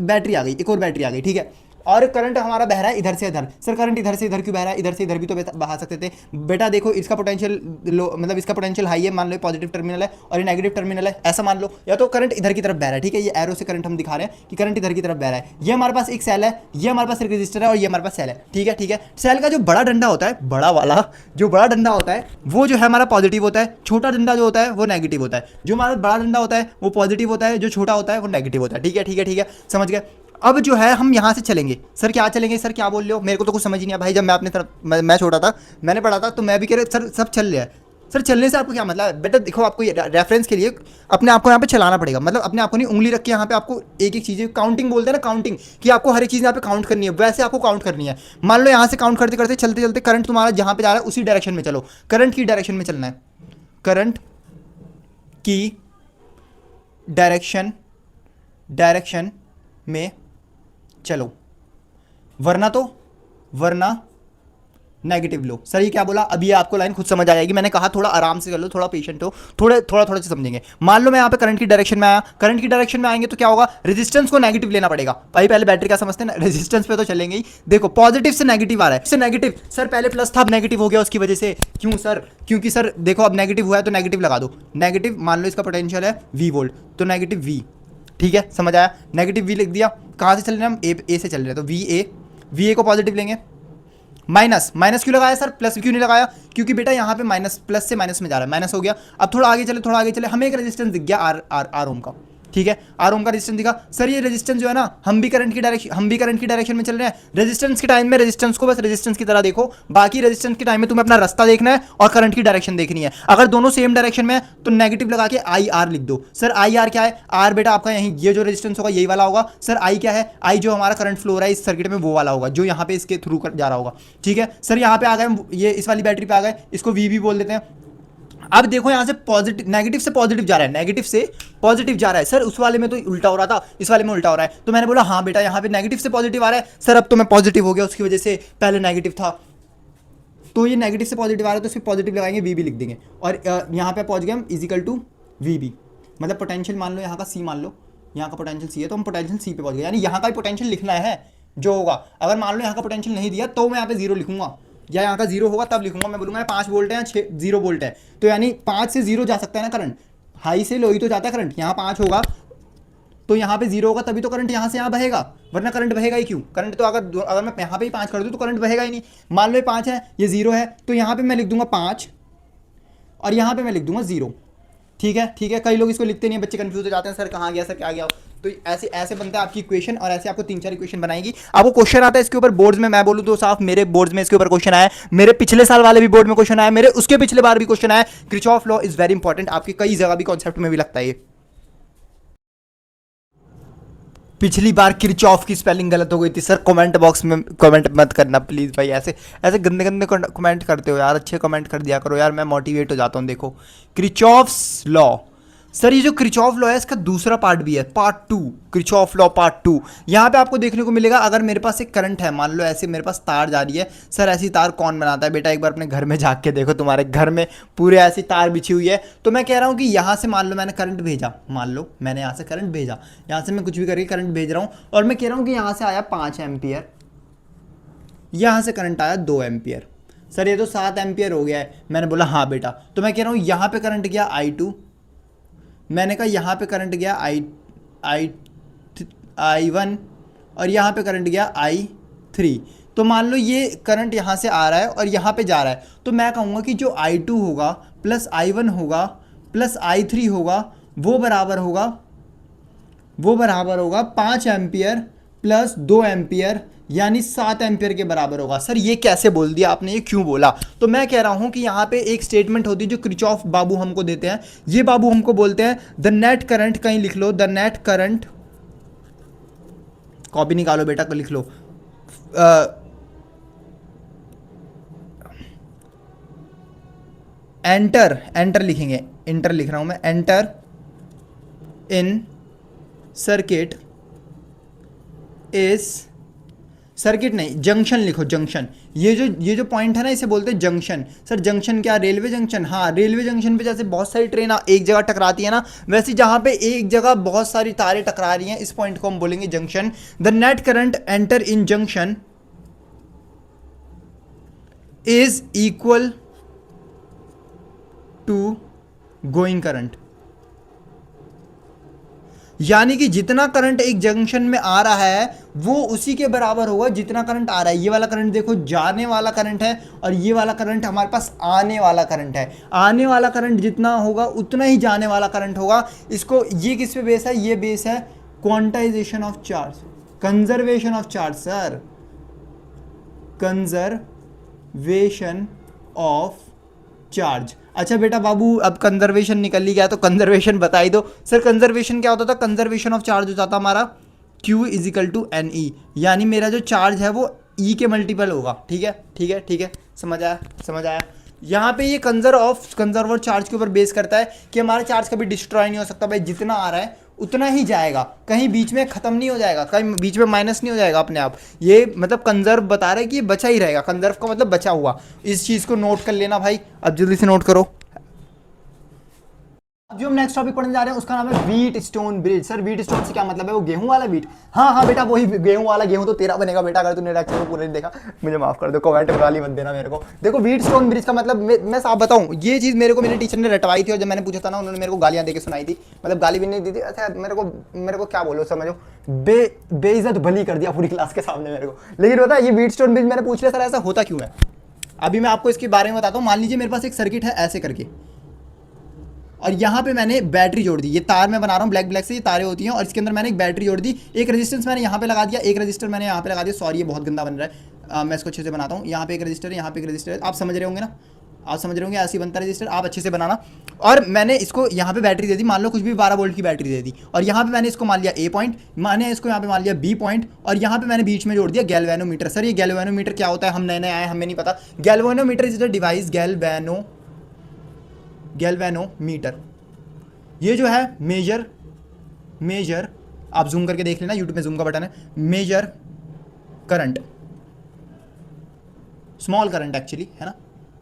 बैटरी आ गई, ठीक है। और करंट हमारा बह रहा है इधर से इधर। सर करंट इधर से इधर क्यों बह रहा है, इधर से इधर भी तो बहा सकते थे। बेटा देखो इसका पोटेंशियल लो, मतलब इसका पोटेंशियल हाई है, मान लो पॉजिटिव टर्मिनल है और ये नेगेटिव टर्मिनल है, ऐसा मान लो। या तो करंट इधर की तरफ बह रहा है, ठीक है, ये एरो से करंट हम दिखा रहे हैं कि करंट इधर की तरफ बह रहा है। ये हमारे पास एक सेल है, ये हमारे पास एक रजिस्टर है और ये हमारे पास सेल है, ठीक है ठीक है। सेल का जो बड़ा डंडा होता है, बड़ा वाला जो बड़ा डंडा होता है वो जो है हमारा पॉजिटिव होता है, छोटा डंडा जो होता है वो नेगेटिव होता है। जो हमारा बड़ा डंडा होता है वो पॉजिटिव होता है, जो छोटा होता है वो नेगेटिव होता है, ठीक है ठीक है ठीक है, समझ गए। अब जो है हम यहाँ से चलेंगे। सर क्या चलेंगे, सर क्या बोल रहे हो, मेरे को तो कुछ समझ ही नहीं आया भाई। जब मैं अपने तरफ मैं छोटा था, मैंने पढ़ा था, तो मैं भी कह रहे सर सब चल रहा है। सर चलने से आपको क्या मतलब है बेटा, देखो आपको रेफरेंस के लिए अपने आप को यहाँ पे चलाना पड़ेगा, मतलब अपने आप को नहीं, उंगली रख के यहाँ पे आपको एक एक चीज़ें काउंटिंग बोलते हैं ना, काउंटिंग, कि आपको हर एक चीज़ यहाँ पे काउंट करनी है, वैसे आपको काउंट करनी है। मान लो यहाँ से काउंट करते करते चलते चलते करंट तुम्हारा जहाँ पे जा रहा है उसी डायरेक्शन में चलो, करंट की डायरेक्शन में चलना है, करंट की डायरेक्शन में चलो, वरना नेगेटिव लो। सर ये क्या बोला, अभी ये आपको लाइन खुद समझ आ जाएगी। मैंने कहा थोड़ा आराम से कर लो, थोड़ा पेशेंट हो, थोड़ा से समझेंगे। मान लो मैं यहाँ पे करंट की डायरेक्शन में आया, करंट की डायरेक्शन में आएंगे तो क्या होगा, रेजिस्टेंस को नेगेटिव लेना पड़ेगा भाई। पहले बैटरी का समझते हैं ना, रेजिस्टेंस पे तो चलेंगे ही। देखो पॉजिटिव से नेगेटिव आ रहा है, से नेगेटिव, सर पहले प्लस था अब नेगेटिव हो गया उसकी वजह से, क्यों सर, क्योंकि सर देखो अब नेगेटिव हुआ है तो नेगेटिव लगा दो। नेगेटिव मान लो इसका पोटेंशियल है V वोल्ट, तो नेगेटिव V, ठीक है समझ आया, नेगेटिव V लिख दिया। कहाँ से चल रहे हैं हम, ए से चल रहे हैं, तो VA को पॉजिटिव लेंगे। माइनस क्यों लगाया सर, प्लस क्यों नहीं लगाया, क्योंकि बेटा यहाँ पे माइनस, प्लस से माइनस में जा रहा है, माइनस हो गया। अब थोड़ा आगे चले, हमें एक रेजिस्टेंस दिख गया आर ओम का, ठीक है, आर ओम का रेजिस्टेंस दिखा। सर ये रेजिस्टेंस जो है ना, हम भी करंट की डायरेक्शन में चल रहे हैं। रेजिस्टेंस के टाइम में रेजिस्टेंस को बस रेजिस्टेंस की तरह देखो, बाकी रेजिस्टेंस के टाइम में तुम्हें अपना रास्ता देखना है और करंट की डायरेक्शन देखनी है। अगर दोनों सेम डायरेक्शन में है तो नेगेटिव लगा के IR लिख दो। सर IR क्या है, आर बेटा आपका यहीं ये जो रेजिस्टेंस होगा यही वाला होगा। सर आई क्या है, आई जो हमारा करंट फ्लो हो रहा है इस सर्किट में वो वाला होगा, जो यहाँ पे इसके थ्रू जा रहा होगा, ठीक है। सर यहाँ पे आ गए, ये इस वाली बैटरी पे आ गए, इसको V भी बोल देते हैं। अब देखो यहाँ से पॉजिटिव, नेगेटिव से पॉजिटिव जा रहा है, नेगेटिव से पॉजिटिव जा रहा है। सर उस वाले में तो उल्टा हो रहा था, इस वाले में उल्टा हो रहा है। तो मैंने बोला हाँ बेटा यहाँ पे नेगेटिव से पॉजिटिव आ रहा है। सर अब तो मैं पॉजिटिव हो गया, उसकी वजह से पहले नेगेटिव था, तो ये नेगेटिव से पॉजिटिव आ रहा है तो सिर्फ पॉजिटिव लगाएंगे, V भी लिख देंगे। और यहाँ पे पहुँच गए हम इजिकल टू VB, मतलब पोटेंशियल मान लो यहाँ का C, मान लो यहाँ का पोटेंशियल C है तो हम पोटेंशियल C पे पहुँच गए, यानी यहाँ का भी पोटेंशियल लिखना है जो होगा। अगर मान लो यहाँ का पोटेंशियल नहीं दिया तो मैं यहाँ पे 0 लिखूंगा, या यहाँ का 0 होगा तब लिखूंगा, मैं बोलूँगा 5 वोल्ट है या 0 वोल्ट है, तो यानी 5 से 0 जा सकता है ना करंट, हाई से लो ही तो जाता है करंट। यहाँ 5 होगा तो यहाँ पे 0 होगा तभी तो करंट यहाँ से यहाँ बहेगा, वरना करंट बहेगा ही क्यों। करंट तो अगर मैं यहाँ पे ही 5 कर दूँ तो करंट बहेगा ही नहीं। मान लो ये 5 है, ये 0 है, तो यहाँ पे मैं लिख दूंगा 5 और यहाँ पे मैं लिख दूंगा 0, ठीक है ठीक है। कई लोग इसको लिखते नहीं है, बच्चे कंफ्यूज हो जाते हैं, सर कहाँ गया, सर क्या गया। तो ऐसे बनता है आपकी इक्वेशन, और ऐसे आपको 3-4 इक्वेशन बनाएगी। आपको क्वेश्चन आता है इसके ऊपर बोर्ड्स में, मैं बोलूँ तो साफ मेरे बोर्ड्स में इसके ऊपर क्वेश्चन आया, मेरे पिछले साल वाले भी बोर्ड में क्वेश्चन आया, मेरे उसके पिछले बार भी क्वेश्चन आया। Kirchhoff law is very important, आपकी कई जगह भी कॉन्सेप्ट में भी लगता है ये। पिछली बार किरचॉफ की स्पेलिंग गलत हो गई थी सर, कमेंट बॉक्स में कमेंट मत करना प्लीज़ भाई, ऐसे गंदे गंदे कमेंट करते हो यार, अच्छे कमेंट कर दिया करो यार, मैं मोटिवेट हो जाता हूँ। देखो किरचॉफ्स लॉ, सर ये जो किरचॉफ लॉ है इसका दूसरा पार्ट भी है, पार्ट 2, किरचॉफ लॉ पार्ट 2। यहाँ पे आपको देखने को मिलेगा, अगर मेरे पास एक करंट है, मान लो ऐसे मेरे पास तार जा रही है। सर ऐसी तार कौन बनाता है बेटा, एक बार अपने घर में झाँक के देखो, तुम्हारे घर में पूरे ऐसी तार बिछी हुई है। तो मैं कह रहा हूँ कि यहाँ से मान लो मैंने करंट भेजा, मान लो मैंने यहाँ से करंट भेजा, यहाँ से मैं कुछ भी करके करंट भेज रहा हूँ, और मैं कह रहा हूँ कि यहाँ से आया 5 एम्पियर, यहाँ से करंट आया 2 एम्पियर। सर ये तो 7 एम्पियर हो गया है। मैंने बोला हाँ बेटा, तो मैं कह रहा हूँ यहाँ पे करंट गया I2, मैंने कहा यहाँ पे करंट गया I1, और यहाँ पे करंट गया I3। तो मान लो ये करंट यहाँ से आ रहा है और यहाँ पे जा रहा है, तो मैं कहूँगा कि जो I2 होगा प्लस I1 होगा प्लस I3 होगा वो बराबर होगा 5 एम्पियर प्लस 2 एम्पियर, यानी 7 एम्पियर के बराबर होगा। सर ये कैसे बोल दिया आपने, ये क्यों बोला। तो मैं कह रहा हूं कि यहाँ पे एक स्टेटमेंट होती है जो किरचॉफ बाबू हमको देते हैं, ये बाबू हमको बोलते हैं द नेट करंट, कहीं लिख लो द नेट करंट, कॉपी निकालो बेटा को लिख लो, एंटर लिखेंगे, इंटर लिख रहा हूं मैं, enter in circuit is circuit नहीं, जंक्शन लिखो, जंक्शन। ये जो पॉइंट है ना, इसे बोलते हैं जंक्शन। सर जंक्शन क्या, रेलवे जंक्शन? हाँ, रेलवे जंक्शन पे जैसे बहुत सारी ट्रेन एक जगह टकराती है ना, वैसे जहाँ पे एक जगह बहुत सारी तारें टकरा रही हैं, इस पॉइंट को हम बोलेंगे junction. The net current enter in junction is equal to going current. यानी कि जितना करंट एक जंक्शन में आ रहा है वो उसी के बराबर होगा जितना करंट आ रहा है। ये वाला करंट देखो जाने वाला करंट है, और ये वाला करंट हमारे पास आने वाला करंट है। आने वाला करंट जितना होगा उतना ही जाने वाला करंट होगा। इसको, ये किस पे बेस है? ये बेस है quantization of charge, conservation of charge. Sir conservation of charge. अच्छा बेटा बाबू, अब कंजर्वेशन निकल ही गया तो कंजर्वेशन बता ही दो। सर कंजर्वेशन क्या होता था? कंजर्वेशन ऑफ चार्ज हो जाता हमारा Q is equal to N E, यानी मेरा जो चार्ज है वो E के मल्टीपल होगा। ठीक है, ठीक है, ठीक है, समझ आया, समझ आया। यहाँ पे ये कंजर्वर चार्ज के ऊपर बेस करता है कि हमारा चार्ज कभी डिस्ट्रॉय नहीं हो सकता भाई, जितना आ रहा है उतना ही जाएगा, कहीं बीच में ख़त्म नहीं हो जाएगा, कहीं बीच में माइनस नहीं हो जाएगा अपने आप। ये मतलब कंजर्व बता रहा है कि ये बचा ही रहेगा। कंजर्व का मतलब बचा हुआ। इस चीज़ को नोट कर लेना भाई, अब जल्दी से नोट करो। जो हम नेक्स्ट टॉपिक पढ़ने जा रहे हैं उसका नाम है wheat stone bridge. Sir wheat stone से क्या मतलब है? वो गेहूं वाला व्हीट? हाँ हाँ बेटा वही गेहूं वाला। गेहूं तो तेरा बनेगा बेटा अगर तूने लेक्चर को पूरा नहीं देखा। मुझे माफ कर दो, कमेंट में गाली मत देना मेरे को। देखो व्हीट स्टोन ब्रिज का मतलब मैं साफ बताऊं, ये चीज़ मेरे को मेरे टीचर ने रटवाई थी, और जब मैंने पूछा था ना उन्होंने मेरे को गालियां देके सुनाई थी। मतलब गाली भी नहीं दी थी, अच्छा मेरे को क्या बोलो, समझो बेइज्जत भली कर दिया पूरी क्लास के सामने मेरे को। लेकिन पता है ये व्हीट स्टोन ब्रिज मैंने पूछ लिया सर ऐसा होता क्यों है। अभी मैं आपको इसके बारे में बताता हूँ। मान लीजिए मेरे पास एक सर्किट है ऐसे करके, और यहाँ पे मैंने बैटरी जोड़ दी। ये तार मैं बना रहा हूँ ब्लैक ब्लैक से, ये तारें होती हैं, और इसके अंदर मैंने एक बैटरी जोड़ दी। एक रेजिस्टेंस मैंने यहाँ पे लगा दिया, एक रजिस्टर मैंने यहाँ पे लगा दिया। सॉरी ये बहुत गंदा बन रहा है, मैं इसको अच्छे से बनाता हूँ। यहाँ पे एक रजिस्टर है, यहाँ पे एक रजिस्टर है, आप समझ रहे होंगे ना, आप समझ रहे होंगे ऐसे ही बनता है रजिस्टर, आप अच्छे से बनाना। और मैंने इसको यहाँ पे बैटरी दे दी, मान लो कुछ भी 12 वोल्ट की बैटरी दे दी, और यहाँ पे मैंने इसको मान लिया ए पॉइंट, मैंने इसको यहाँ पे मान लिया बी पॉइंट, और यहाँ पे मैंने बीच में जोड़ दिया गैल्वेनोमीटर। सर ये गैल्वेनोमीटर क्या होता है? हम नए नए आए, हमें नहीं पता। Galvanometer is the device, galvanometer ये जो है मेजर आप जूम करके देख लेना, यूट्यूब में जूम का बटन है। Major current, small current actually है ना,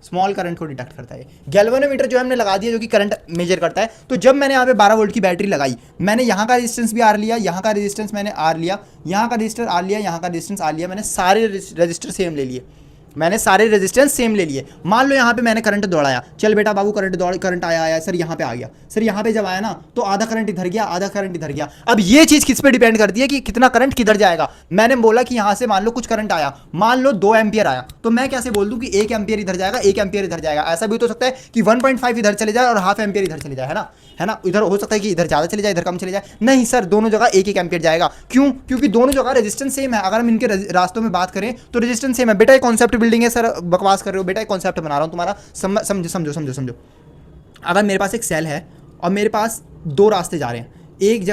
स्मॉल करंट को डिटेक्ट करता है। गैल्वेनोमीटर जो हमने लगा दिया जो कि करंट मेजर करता है। तो जब मैंने यहाँ पे 12 वोल्ट की बैटरी लगाई, मैंने यहाँ का रेजिस्टेंस भी आर लिया, यहाँ का रेजिस्टेंस मैंने आर लिया, यहाँ का रेजिस्टर आर लिया, यहाँ का रेजिस्टेंस आर लिया, मैंने सारे रजिस्टर सेम ले लिए, मैंने सारे रेजिस्टेंस सेम ले लिए। मान लो यहाँ पे मैंने करंट दौड़ाया, चल बेटा बाबू करंट आया सर यहाँ पे आ गया। सर यहाँ पे जब आया ना तो आधा करंट इधर गया, आधा करंट इधर गया। अब ये चीज़ किस पे डिपेंड करती है कि कितना करंट किधर जाएगा। मैंने बोला कि यहाँ से मान लो कुछ करंट आया, मान लो 2 एम्पियर आया, तो मैं कैसे बोल दूँ कि 1 एम्पियर इधर जाएगा, 1 एम्पियर इधर जाएगा। ऐसा भी तो सकता है कि 1.5 इधर चले जाए और हाफ एम्पियर इधर चले जाए, है ना। इधर हो सकता है कि इधर ज़्यादा चले जाए, इधर कम चले जाए। नहीं सर, दोनों जगह 1 एम्पियर जाएगा। क्यों? क्योंकि दोनों जगह रेजिस्टेंस सेम है। अगर हम इनके रास्तों में बात करें तो रेजिस्टेंस सेम है। बेटा ये कॉन्सेप्ट बिल्डिंग है सर, बकवास कर रहे हो बेटा, एक कॉन्सेप्ट बना रहा हूँ तुम्हारा, समझो। अगर मेरे पास एक सेल है और मेरे पास 2 रास्ते जा रहे हैं, एक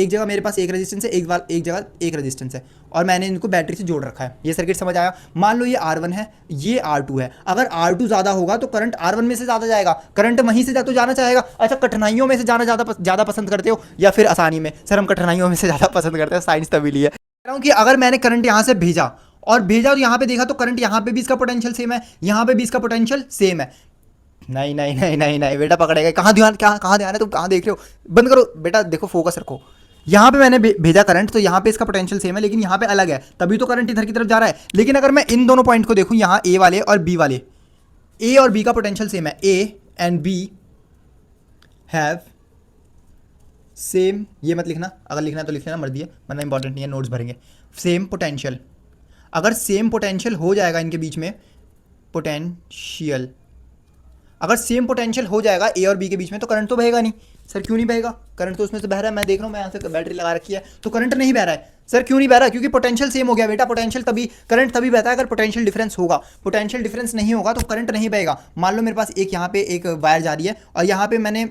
जगह मेरे पास एक रेजिस्टेंस है, एक जगह एक रेजिस्टेंस है, और मैंने इनको बैटरी से जोड़ रखा है। ये सर्किट समझ आया? मान लो ये R1 है, ये R2 है। अगर R2 ज़्यादा होगा तो करंट R1 में से ज़्यादा जाएगा, करंट वहीं से तो जाना चाहेगा। अच्छा कठिनाइयों में से जाना ज़्यादा पसंद करते हो या फिर आसानी में? सर हम कठिनाइयों में से ज़्यादा पसंद करते हैं, साइंस तभी लिए कह रहा हूँ कि अगर मैंने करंट यहाँ से भेजा तो यहाँ पे देखा तो करंट यहाँ पे भी इसका पोटेंशियल सेम है, यहाँ पे भी इसका पोटेंशियल सेम है। नहीं बेटा पकड़ेगा। कहाँ ध्यान है, तुम कहाँ देख रहे हो? बंद करो बेटा, देखो फोकस रखो। यहाँ पे मैंने भेजा करंट, तो यहाँ पे इसका पोटेंशियल सेम है, लेकिन यहाँ पे अलग है, तभी तो करंट इधर की तरफ जा रहा है। लेकिन अगर मैं इन दोनों पॉइंट को देखूँ, यहाँ ए वाले और बी वाले, ए और बी का पोटेंशियल सेम है, A and B have same, ये मत लिखना, अगर लिखना है तो लिख लेना, मर्जी है, वरना इंपॉर्टेंट नहीं है, नोट्स भरेंगे। सेम पोटेंशियल, अगर सेम पोटेंशियल हो जाएगा इनके बीच में, पोटेंशियल अगर सेम पोटेंशियल हो जाएगा ए और बी के बीच में, तो करंट तो बहेगा नहीं। सर क्यों नहीं बहेगा? करंट तो उसमें से बह रहा है, मैं देख रहा हूँ, मैं यहाँ से बैटरी लगा रखी है तो करंट नहीं बह रहा है। सर क्यों नहीं बह रहा है? क्योंकि पोटेंशियल सेम हो गया बेटा। करंट तभी बहता है अगर पोटेंशियल डिफरेंस होगा। पोटेंशियल डिफरेंस नहीं होगा तो करंट नहीं बहेगा। मान लो मेरे पास एक यहाँ पे एक वायर जा रही है, और यहाँ पे मैंने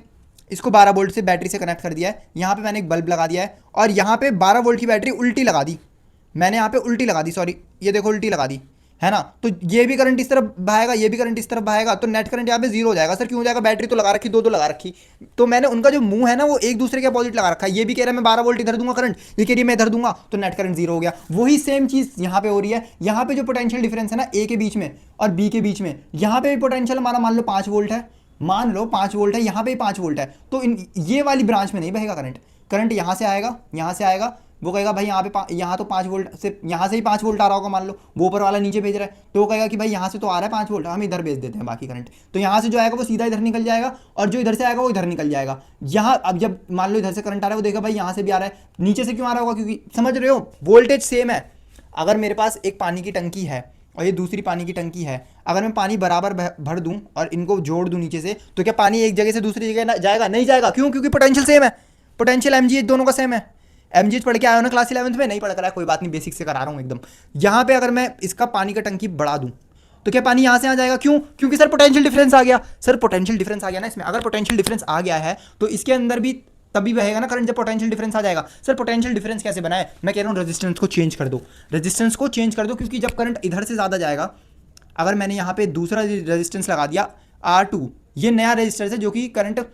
इसको 12 वोल्ट से बैटरी से कनेक्ट कर दिया है, यहाँ पे मैंने एक बल्ब लगा दिया है, और यहाँ पे 12 वोल्ट की बैटरी उल्टी लगा दी, मैंने यहाँ पे उल्टी लगा दी, सॉरी ये देखो उल्टी लगा दी। है ना। तो ये भी करंट इस तरफ बहाएगा, ये भी करंट इस तरफ बहाएगा, तो नेट करंट यहाँ पे जीरो हो जाएगा। सर क्यों हो जाएगा? बैटरी तो लगा रखी, दो दो लगा रखी, तो मैंने उनका जो मुंह है ना वो एक दूसरे के अपोजिट लगा रखा है। ये भी कह रहा है मैं 12 वोल्ट इधर दूंगा करंट, ये कह रही है मैं इधर दूंगा, तो नेट करंट जीरो हो गया। वही सेम चीज यहाँ पे हो रही है। यहाँ पे जो पोटेंशियल डिफरेंस है ना ए के बीच में और बी के बीच में, यहाँ पे भी पोटेंशियल हमारा मान लो 5 वोल्ट है, मान लो 5 वोल्ट है, यहाँ पे भी 5 वोल्ट है, तो इन ये वाली ब्रांच में नहीं बहेगा करंट। करंट यहाँ से आएगा, यहाँ से आएगा, वो कहेगा भाई यहाँ पे यहाँ तो 5 वोल्ट से, यहाँ से ही 5 वोल्ट आ रहा होगा मान लो, वो ऊपर वाला नीचे भेज रहा है, तो वो कहेगा कि भाई यहाँ से तो आ रहा है 5 वोल्ट, हम इधर भेज देते हैं बाकी करंट। तो यहाँ से जो आएगा वो सीधा इधर निकल जाएगा, और जो इधर से आएगा वो इधर निकल जाएगा। यहाँ अब जब मान लो इधर से करंट आ रहा है, वो देखा भाई यहाँ से भी आ रहा है, नीचे से क्यों आ रहा होगा? क्योंकि समझ रहे हो वोल्टेज सेम है। अगर मेरे पास एक पानी की टंकी है और ये दूसरी पानी की टंकी है, अगर मैं पानी बराबर भर दूं और इनको जोड़ दूं नीचे से, तो क्या पानी एक जगह से दूसरी जगह जाएगा? नहीं जाएगा। क्यों? क्योंकि पोटेंशियल सेम है, पोटेंशियल एमजीएच दोनों का सेम है। एमजीएच पढ़ के आया हो ना क्लास 11th में? नहीं पढ़ कर आया, कोई बात नहीं, बेसिक से करा रहा हूँ एकदम। यहाँ पे अगर मैं इसका पानी का टंकी बढ़ा दूं, तो क्या पानी यहाँ से आ जाएगा? क्यों? क्योंकि सर पोटेंशियल डिफरेंस आ गया। सर पोटेंशियल डिफरेंस आ गया ना इसमें, अगर पोटेंशियल डिफरेंस आ गया है तो इसके अंदर भी तभी बहेगा ना करंट जब पोटेंशियल डिफरेंस आ जाएगा। सर पोटेंशियल डिफरेंस कैसे बना है? मैं कह रहा हूँ रेजिस्टेंस को चेंज कर दो, रेजिस्टेंस को चेंज कर दो, क्योंकि जब करंट इधर से ज़्यादा जाएगा, अगर मैंने यहाँ पे दूसरा रेजिस्टेंस लगा दिया R2, ये नया रेजिस्टेंस है जो कि करंट,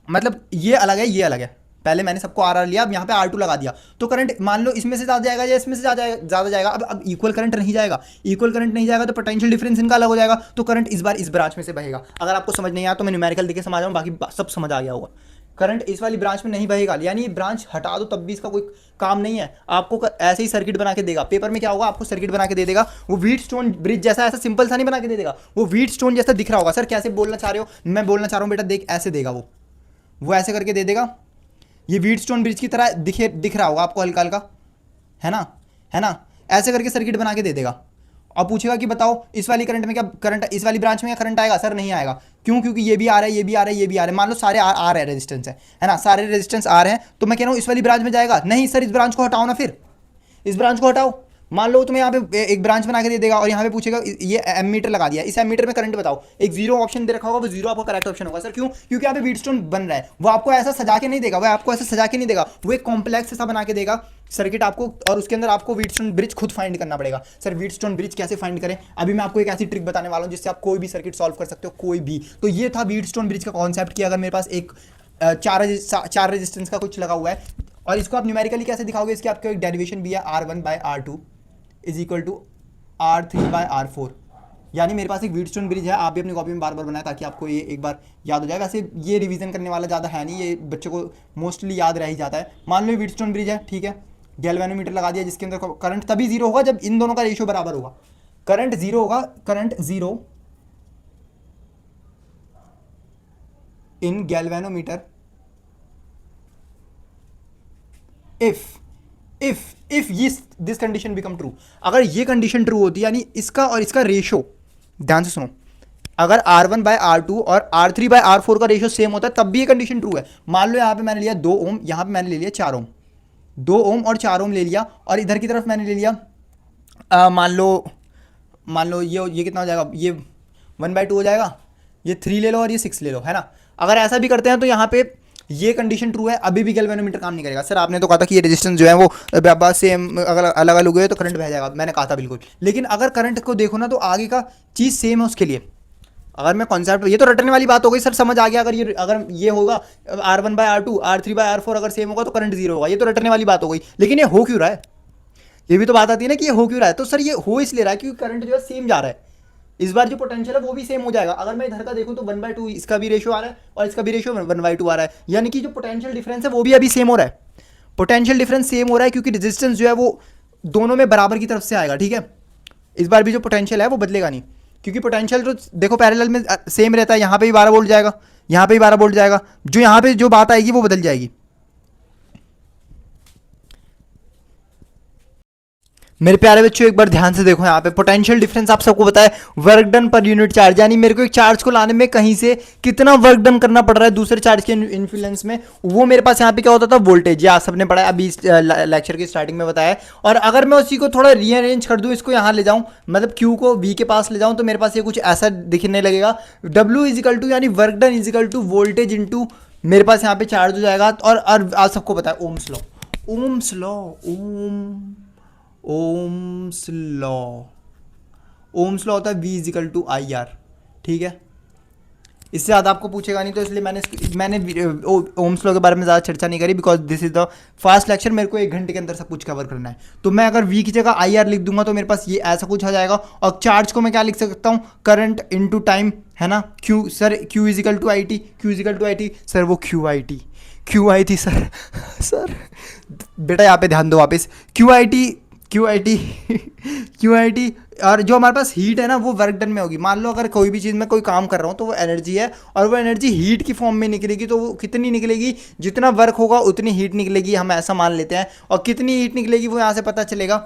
मतलब ये अलग है, ये अलग है। पहले मैंने सबको आर लिया, अब यहाँ पे R2 लगा दिया, तो करंट मान लो इसमें से ज़्यादा जाएगा या इसमें से ज़्यादा जाएगा। अब इक्वल करंट नहीं जाएगा, इक्वल करंट नहीं जाएगा तो पोटेंशियल डिफरेंस इनका अलग हो जाएगा, तो करंट इस बार इस ब्रांच में से बहेगा। अगर आपको समझ नहीं आया तो मैं न्यूमेरिकल देके समझ रहा हूँ, बाकी सब समझ आ गया होगा। करंट इस वाली ब्रांच में नहीं बहेगा, यानी ब्रांच हटा दो तब भी इसका कोई काम नहीं है। आपको ऐसे ही सर्किट बना के देगा, पेपर में क्या होगा, आपको सर्किट बना के दे देगा, वो व्हीट स्टोन ब्रिज जैसा, ऐसा सिंपल सा नहीं बना के दे देगा, वो व्हीट स्टोन जैसा दिख रहा होगा। सर कैसे बोलना चाह रहे हो? मैं बोलना चाह रहा हूँ बेटा, देख ऐसे देगा वो ऐसे करके दे देगा, ये व्हीट स्टोन ब्रिज की तरह दिख रहा होगा आपको हल्का हल्का, है ना, है ना, ऐसे करके सर्किट बना के दे देगा। और पूछेगा कि बताओ इस वाली करंट में क्या करंट, इस वाली ब्रांच में क्या करंट आएगा? सर नहीं आएगा। क्यों? क्योंकि ये भी आ रहा है, ये भी आ रहा है, ये भी आ रहा है, मान लो सारे आ रहे हैं, रेजिस्टेंस है ना, सारे रेजिस्टेंस आ रहे हैं, तो मैं कह रहा हूँ इस वाली ब्रांच में जाएगा नहीं। सर इस ब्रांच को हटाओ ना, फिर इस ब्रांच को हटाओ। मान लो तुम्हें यहाँ पे एक ब्रांच बना के दे देगा और यहाँ पे पूछेगा ये एमीटर लगा दिया, इस एमीटर में करंट बताओ, एक जीरो ऑप्शन दे रखा होगा, वो जीरो आपका करेक्ट ऑप्शन होगा। सर क्यों? क्योंकि यहाँ पे व्हीटस्टोन बन रहा है, वो आपको ऐसा सजा के नहीं देगा, वो आपको ऐसा सजा के नहीं देगा, वो एक कॉम्प्लेक्स ऐसा बना के देगा सर्किट आपको, और उसके अंदर आपको व्हीटस्टोन ब्रिज खुद फाइंड करना पड़ेगा। सर व्हीटस्टोन ब्रिज कैसे फाइंड करें? अभी मैं आपको एक ऐसी ट्रिक बताने वाला हूँ जिससे आप कोई भी सर्किट सॉल्व कर सकते हो, कोई भी। तो ये था व्हीटस्टोन ब्रिज का कॉन्सेप्ट कि अगर मेरे पास एक चार रेजिस्टेंस का कुछ लगा हुआ है, और इसको आप न्यूमेरिकली कैसे दिखाओगे? इसकी आपको एक डेरिवेशन भी है, R1/R2 is equal to R3/R4। यानी मेरे पास एक व्हीटस्टोन ब्रिज है, आप भी अपनी कॉपी में बार बार बनाए ताकि आपको ये एक बार याद हो जाए। वैसे ये रिवीजन करने वाला ज़्यादा है नहीं, ये बच्चों को मोस्टली याद रह ही जाता है। मान लो व्हीटस्टोन ब्रिज है, ठीक है, गैल्वेनोमीटर लगा दिया जिसके अंदर करंट तभी जीरो होगा जब इन दोनों का रेशियो बराबर होगा। करंट जीरो होगा, current zero in galvanometer if this condition become true. अगर ये कंडीशन ट्रू होती है, यानी इसका और इसका रेशो, ध्यान से सुनो, अगर R1/R2 और R3/R4 का रेशियो सेम होता है तब भी ये कंडीशन ट्रू है। मान लो यहाँ पे मैंने लिया 2 ओम, यहाँ पे मैंने ले लिया 4 ओम, 2 ओम और 4 ओम ले लिया, और इधर की तरफ मैंने ले लिया मान लो ये कितना हो जाएगा, ये 1/2 हो जाएगा, ये 3 ले लो और ये 6 ले लो, है ना। अगर ऐसा भी करते हैं तो यहाँ पे ये कंडीशन ट्रू है, अभी भी गैल्वेनोमीटर काम नहीं करेगा। सर आपने तो कहा था कि ये रेजिस्टेंस जो है वो सेम, अगर अलग अलग हुए तो करंट बह जाएगा, मैंने कहा था बिल्कुल। लेकिन अगर करंट को देखो ना तो आगे का चीज़ सेम है उसके लिए। अगर मैं कॉन्सेप्ट, ये तो रटने वाली बात हो गई सर, समझ आ गया। अगर ये होगा R1/R2 R3/R4 अगर सेम होगा तो करंट जीरो होगा, ये तो रटने वाली बात हो गई। लेकिन ये हो क्यों रहा है? ये भी तो बात आती है ना कि ये हो क्यों रहा है। तो सर ये हो इसलिए रहा है क्योंकि करंट जो है सेम जा रहा है, इस बार जो पोटेंशियल है वो भी सेम हो जाएगा। अगर मैं इधर का देखूं तो 1/2 इसका भी रेशियो आ रहा है और इसका भी रेशियो 1/2 आ रहा है, यानी कि जो पोटेंशियल डिफरेंस है वो भी अभी सेम हो रहा है। पोटेंशियल डिफरेंस सेम हो रहा है क्योंकि रेजिस्टेंस जो है वो दोनों में बराबर की तरफ से आएगा, ठीक है। इस बार भी जो पोटेंशियल है वो बदलेगा नहीं, क्योंकि पोटेंशियल जो देखो पैरेलल में सेम रहता है, यहाँ पे भी 12 वोल्ट जाएगा, यहाँ पे भी 12 वोल्ट जाएगा, जो यहाँ पे जो बात आएगी वो बदल जाएगी। मेरे प्यारे बच्चों एक बार ध्यान से देखो, यहाँ पे पोटेंशियल डिफरेंस आप सबको पता है, work done per unit charge, यानी मेरे को एक चार्ज को लाने में कहीं से कितना वर्क डन करना पड़ रहा है दूसरे चार्ज के इन्फ्लुएंस में, वो मेरे पास यहाँ पे क्या होता था, वोल्टेज। ये आप सबने पढ़ा है अभी लेक्चर की स्टार्टिंग में बताया। और अगर मैं उसी को थोड़ा रीअरेंज कर दूँ, इसको यहाँ ले जाऊँ, मतलब क्यू को वी के पास ले जाऊँ, तो मेरे पास ये कुछ ऐसा दिखने लगेगा, W इज इक्वल टू, यानी work done is equal to voltage into मेरे पास यहाँ पे चार्ज हो जाएगा। और आप सबको पता है Ohm's law, Ohm's law, Ohm's law, Ohm's law होता है V equal to I R, ठीक है। इससे ज़्यादा आपको पूछेगा नहीं, तो इसलिए मैंने ओम्स लॉ के बारे में ज़्यादा चर्चा नहीं करी, because this is the fast lecture, मेरे को 1 घंटे के अंदर सब कुछ कवर करना है। तो मैं अगर V की जगह आई आर लिख दूंगा तो मेरे पास ये ऐसा कुछ आ जाएगा। और चार्ज को मैं क्या लिख सकता हूँ, करंट इनटू टाइम, है ना। Q sir, Q equal to I T, Q equal to I T sir, वो क्यू आई थी सर। सर बेटा यहाँ पे ध्यान दो वापस, Q I T Q I T. और जो हमारे पास हीट है ना, वो वर्क डन में होगी। मान लो अगर कोई भी चीज़ में कोई काम कर रहा हूँ तो वो एनर्जी है, और वो एनर्जी हीट की फॉर्म में निकलेगी, तो वो कितनी निकलेगी, जितना वर्क होगा उतनी हीट निकलेगी, हम ऐसा मान लेते हैं। और कितनी हीट निकलेगी वो यहाँ से पता चलेगा।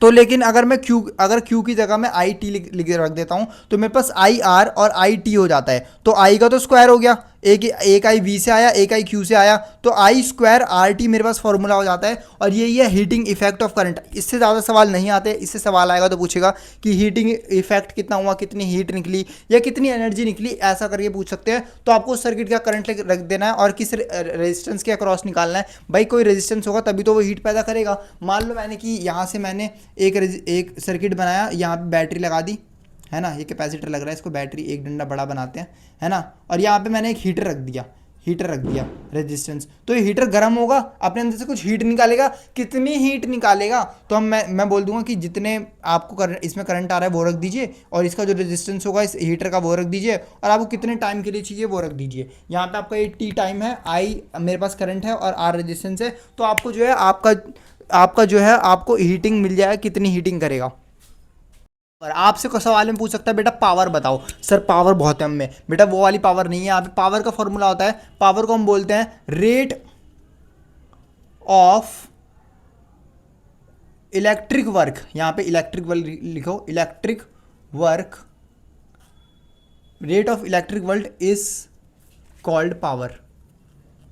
तो लेकिन अगर मैं Q की जगह मैं आई टी लिख रख देता हूँ तो मेरे पास आई आर और आई टी हो जाता है। तो आई का तो स्क्वायर हो गया, एक आई वी से आया, एक आई क्यू से आया, तो आई स्क्वायर आर टी मेरे पास फॉर्मूला हो जाता है। और यही है हीटिंग इफेक्ट ऑफ करंट। इससे ज़्यादा सवाल नहीं आते। इससे सवाल आएगा तो पूछेगा कि हीटिंग इफेक्ट कितना हुआ, कितनी हीट निकली या कितनी एनर्जी निकली, ऐसा करके पूछ सकते हैं। तो आपको सर्किट का करंट रख देना है और किस रेजिस्टेंस के अक्रॉस निकालना है। भाई कोई रेजिस्टेंस होगा तभी तो वो हीट पैदा करेगा। मान लो मैंने कि यहाँ से मैंने एक सर्किट बनाया, यहाँ पे बैटरी लगा दी, है ना। ये कैपेसिटर लग रहा है, इसको बैटरी एक डंडा बड़ा बनाते हैं, है ना। और यहाँ पे मैंने एक हीटर रख दिया रेजिस्टेंस। तो ये हीटर गर्म होगा, अपने अंदर से कुछ हीट निकालेगा। कितनी हीट निकालेगा, तो मैं बोल दूंगा कि जितने आपको इसमें करंट आ रहा है वो रख दीजिए, और इसका जो रेजिस्टेंस होगा इस हीटर का वो रख दीजिए, और आपको कितने टाइम के लिए चाहिए वो रख दीजिए। यहाँ पे आपका ये टी टाइम है, आई मेरे पास करंट है और आर रेजिस्टेंस है। तो आपको जो है आपका जो है आपको हीटिंग मिल जाएगा, कितनी हीटिंग करेगा। और आपसे को सवाल में पूछ सकता है बेटा पावर बताओ। सर पावर बहुत है हम में, बेटा वो वाली पावर नहीं है। यहाँ पे पावर का फॉर्मूला होता है, पावर को हम बोलते हैं रेट ऑफ इलेक्ट्रिक वर्क। यहाँ पे इलेक्ट्रिक वर्क लिखो, electric work, rate of electric work is called power.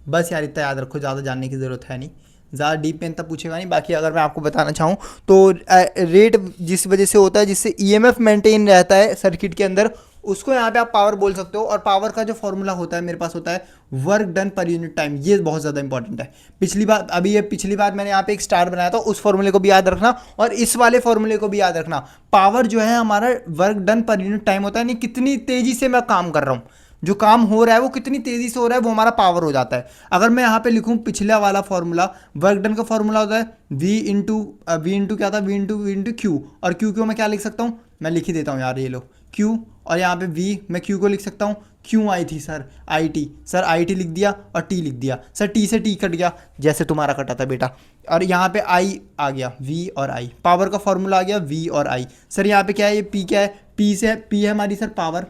बस यार इतना याद रखो, ज़्यादा जानने की ज़रूरत है नहीं, ज़्यादा डीप में इतना पूछेगा नहीं। बाकी अगर मैं आपको बताना चाहूँ तो रेट जिस वजह से होता है, जिससे ईएमएफ मेंटेन रहता है सर्किट के अंदर, उसको यहाँ पे आप पावर बोल सकते हो। और पावर का जो फॉर्मूला होता है मेरे पास होता है work done per unit time. ये बहुत ज़्यादा इंपॉर्टेंट है। पिछली बार मैंने यहाँ पे एक स्टार बनाया था, उस फॉर्मूले को भी याद रखना, और इस वाले फॉर्मूले को भी याद रखना। पावर जो है हमारा work done per unit time होता है, नहीं कितनी तेज़ी से मैं काम कर रहा हूँ, जो काम हो रहा है वो कितनी तेज़ी से हो रहा है, वो हमारा पावर हो जाता है। अगर मैं यहाँ पे लिखूँ पिछला वाला फॉर्मूला, वर्क डन का फॉर्मूला होता है वी इंटू क्या था, वी इंटू क्यू। और क्यू मैं क्या लिख सकता हूँ, मैं लिख ही देता हूँ यार, ये लो क्यू, और यहाँ पे वी, मैं क्यू को लिख सकता हूँ क्यू आई थी sir, I T sir, I T लिख दिया और टी लिख दिया सर, टी से टी कट गया जैसे तुम्हारा कटा था बेटा। और यहाँ पे आई आ गया, वी और आई, पावर का फॉर्मूला आ गया वी और आई। सर यहाँ पे क्या है, ये पी क्या है, पी है हमारी सर पावर।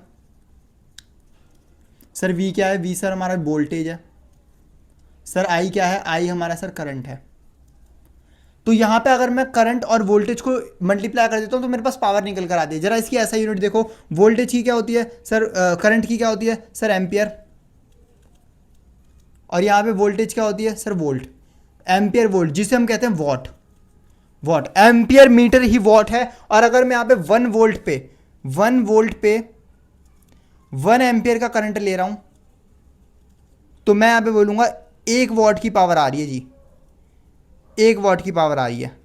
सर वी क्या है, वी सर हमारा वोल्टेज है। सर आई क्या है, आई हमारा सर करंट है। तो यहाँ पे अगर मैं करंट और वोल्टेज को मल्टीप्लाई कर देता हूँ तो मेरे पास पावर निकल कर आती है। जरा इसकी ऐसा यूनिट देखो, वोल्टेज की क्या होती है सर, करंट की क्या होती है सर, एम्पियर। और यहाँ पे वोल्टेज क्या होती है सर, वोल्ट, एम्पियर वोल्ट, जिसे हम कहते हैं वॉट। एम्पियर मीटर ही वॉट है। और अगर मैं यहाँ पे 1 वोल्ट पे 1 एम्पियर का करंट ले रहा हूं तो मैं यहां पे बोलूंगा 1 वॉट की पावर आ रही है जी, 1 वॉट की पावर आ रही है।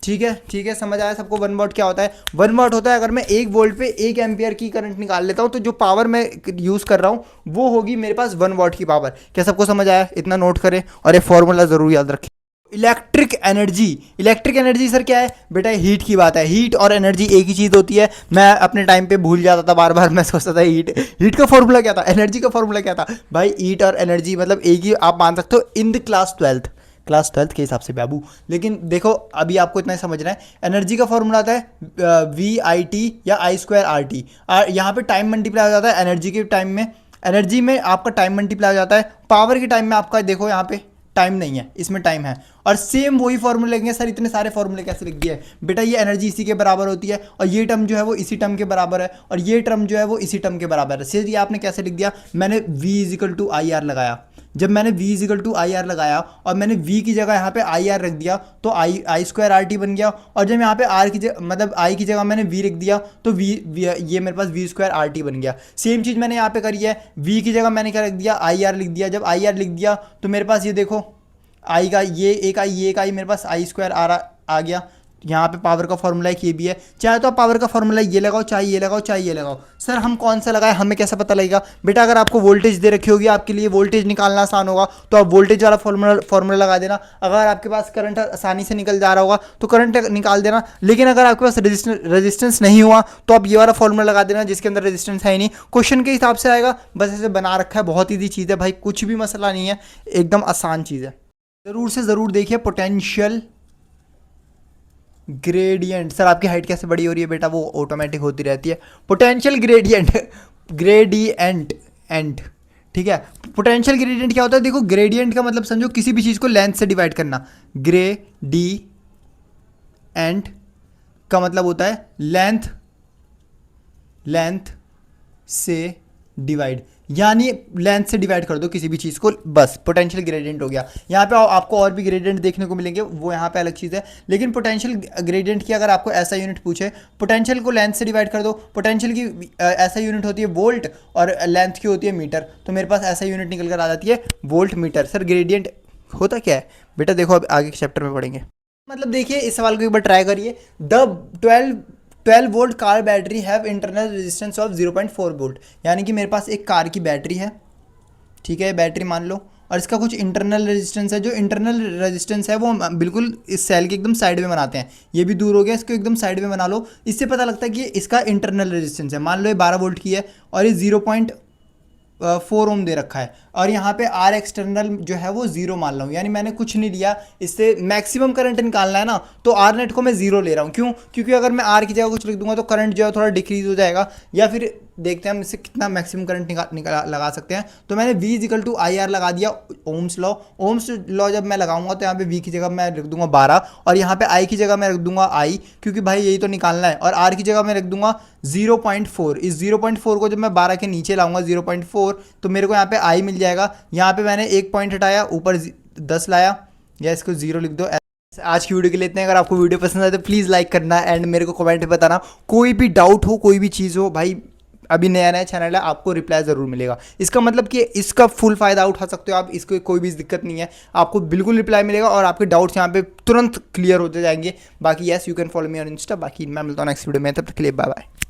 ठीक है, समझ आया सबको 1 वॉट क्या होता है। 1 वॉट होता है अगर मैं 1 वोल्ट पे 1 एम्पियर की करंट निकाल लेता हूं, तो जो पावर मैं यूज़ कर रहा हूं वो होगी मेरे पास 1 वॉट की पावर। क्या सबको समझ आया, इतना नोट करें और ये फॉर्मूला ज़रूर याद रखें। इलेक्ट्रिक एनर्जी सर क्या है बेटा, हीट की बात है। हीट और एनर्जी एक ही चीज़ होती है। मैं अपने टाइम पे भूल जाता था बार बार, मैं सोचता था हीट का फॉर्मूला क्या था, एनर्जी का फॉर्मूला क्या था। भाई हीट और एनर्जी मतलब एक ही आप मान सकते हो इन द क्लास ट्वेल्थ के हिसाब से बाबू। लेकिन देखो अभी आपको इतना ही समझना है, एनर्जी का फॉर्मूला आता है वी आई टी या आई स्क्वायर आर टी। यहाँ पे टाइम मल्टीप्लाई हो जाता है एनर्जी के टाइम में, एनर्जी में आपका टाइम मल्टीप्लाई हो जाता है। पावर के टाइम में आपका देखो यहाँ पे टाइम नहीं है, इसमें टाइम है। और सेम वही फॉर्मूले लेंगे। सर इतने सारे फॉर्मूले कैसे लिख दिए, बेटा ये एनर्जी इसी के बराबर होती है, और ये टर्म जो है वो इसी टर्म के बराबर है, और ये टर्म जो है वो इसी टर्म के बराबर है। सीधे आपने कैसे लिख दिया, मैंने v equal to I R लगाया। जब मैंने v equal to I R लगाया और मैंने v की जगह यहाँ पे आई आर रख दिया तो आई स्क्वायर आर टी बन गया। और जब यहाँ पे r की जगह मतलब i की जगह मैंने v रख दिया तो ये मेरे पास v स्क्वायर आर टी बन गया। सेम चीज़ मैंने यहाँ पे करी है, v की जगह मैंने क्या रख दिया, आई आर लिख दिया। जब आई आर लिख दिया तो मेरे पास ये देखो आई का ये एक आई मेरे पास आई स्क्वायर आ गया। यहाँ पे पावर का फॉर्मूला एक ये भी है, चाहे तो आप पावर का फॉर्मूला ये लगाओ, चाहे ये लगाओ, चाहे ये लगाओ। सर हम कौन सा लगाए, हमें कैसा पता लगेगा? बेटा अगर आपको वोल्टेज दे रखी होगी, आपके लिए वोल्टेज निकालना आसान होगा तो आप वोल्टेज वाला फॉर्मूला लगा देना। अगर आपके पास करंट आसानी से निकल जा रहा होगा तो करंट निकाल देना। लेकिन अगर आपके पास रेजिस्टेंस नहीं हुआ तो आप ये वाला फॉर्मूला लगा देना जिसके अंदर रेजिस्टेंस है ही नहीं। क्वेश्चन के हिसाब से आएगा, बस ऐसे बना रखा है, बहुत ईजी चीज़ है भाई, कुछ भी मसला नहीं है, एकदम आसान चीज़ है। ज़रूर से ज़रूर देखिए पोटेंशियल ग्रेडियंट। सर आपकी हाइट कैसे बड़ी हो रही है बेटा? वो ऑटोमेटिक होती रहती है। पोटेंशियल ग्रेडियंट, ग्रेडियंट एंड, ठीक है। पोटेंशियल ग्रेडियंट क्या होता है? देखो ग्रेडियंट का मतलब समझो किसी भी चीज़ को लेंथ से डिवाइड करना। ग्रेडियंट का मतलब होता है लेंथ, लेंथ से डिवाइड, यानी लेंथ से डिवाइड कर दो किसी भी चीज़ को, बस पोटेंशियल ग्रेडियंट हो गया। यहाँ पे आपको और भी ग्रेडियंट देखने को मिलेंगे, वो यहाँ पे अलग चीज़ है। लेकिन पोटेंशियल ग्रेडियंट की अगर आपको ऐसा यूनिट पूछे, पोटेंशियल को लेंथ से डिवाइड कर दो, पोटेंशियल की ऐसा यूनिट होती है वोल्ट और लेंथ की होती है मीटर, तो मेरे पास ऐसा यूनिट निकल कर आ जाती है वोल्ट मीटर। सर ग्रेडियंट होता क्या है बेटा? देखो अब आगे के चैप्टर में पढ़ेंगे। मतलब देखिए इस सवाल को एक बार ट्राई करिए। The 12 volt car battery have internal resistance of 0.4 volt, यानी कि मेरे पास एक कार की बैटरी है, ठीक है, बैटरी मान लो, और इसका कुछ इंटरनल रेजिस्टेंस है। जो इंटरनल रेजिस्टेंस है वो हम बिल्कुल इस सेल के एकदम साइड में बनाते हैं, ये भी दूर हो गया, इसको एकदम साइड में बना लो। इससे पता लगता है कि इसका इंटरनल रेजिस्टेंस है। मान लो ये 12 वोल्ट की है और ये 0.4 ओम दे रखा है, और यहाँ पे आर एक्सटर्नल जो है वो 0 मान रहा हूँ, यानी मैंने कुछ नहीं लिया। इससे मैक्सिमम करंट निकालना है ना, तो आर नेट को मैं 0 ले रहा हूँ। क्यों? क्योंकि अगर मैं आर की जगह कुछ लिख दूंगा तो करंट जो है थोड़ा डिक्रीज हो जाएगा, या फिर देखते हैं हम इससे कितना मैक्सिमम करंट लगा सकते हैं। तो मैंने V equal to I R लगा दिया, ओम्स लॉ। ओम्स लॉ जब मैं लगाऊंगा तो यहाँ पे V की जगह मैं रख दूंगा 12, और यहाँ पे I की जगह मैं रख दूंगा I, क्योंकि भाई यही तो निकालना है, और R की जगह मैं रख दूंगा 0.4। इस 0.4 को जब मैं 12 के नीचे लाऊंगा 0.4, तो मेरे को यहाँ पे I मिल जाएगा। यहाँ पे मैंने एक पॉइंट हटाया, ऊपर 10 लाया, या इसको 0 लिख दो। आज की वीडियो के लिए इतने। अगर आपको वीडियो पसंद आए तो प्लीज़ लाइक करना, एंड मेरे को कमेंट में बताना। कोई भी डाउट हो, कोई भी चीज़ हो, भाई अभी नया नया चैनल है, आपको रिप्लाई ज़रूर मिलेगा। इसका मतलब कि इसका फुल फ़ायदा उठा सकते हो आप, इसको कोई भी दिक्कत नहीं है, आपको बिल्कुल रिप्लाई मिलेगा और आपके डाउट्स यहाँ पे तुरंत क्लियर होते जाएंगे। बाकी yes, you can follow me on Insta. बाकी मैं मिलता हूँ नेक्स्ट वीडियो में, तब तक के लिए बाय बाय।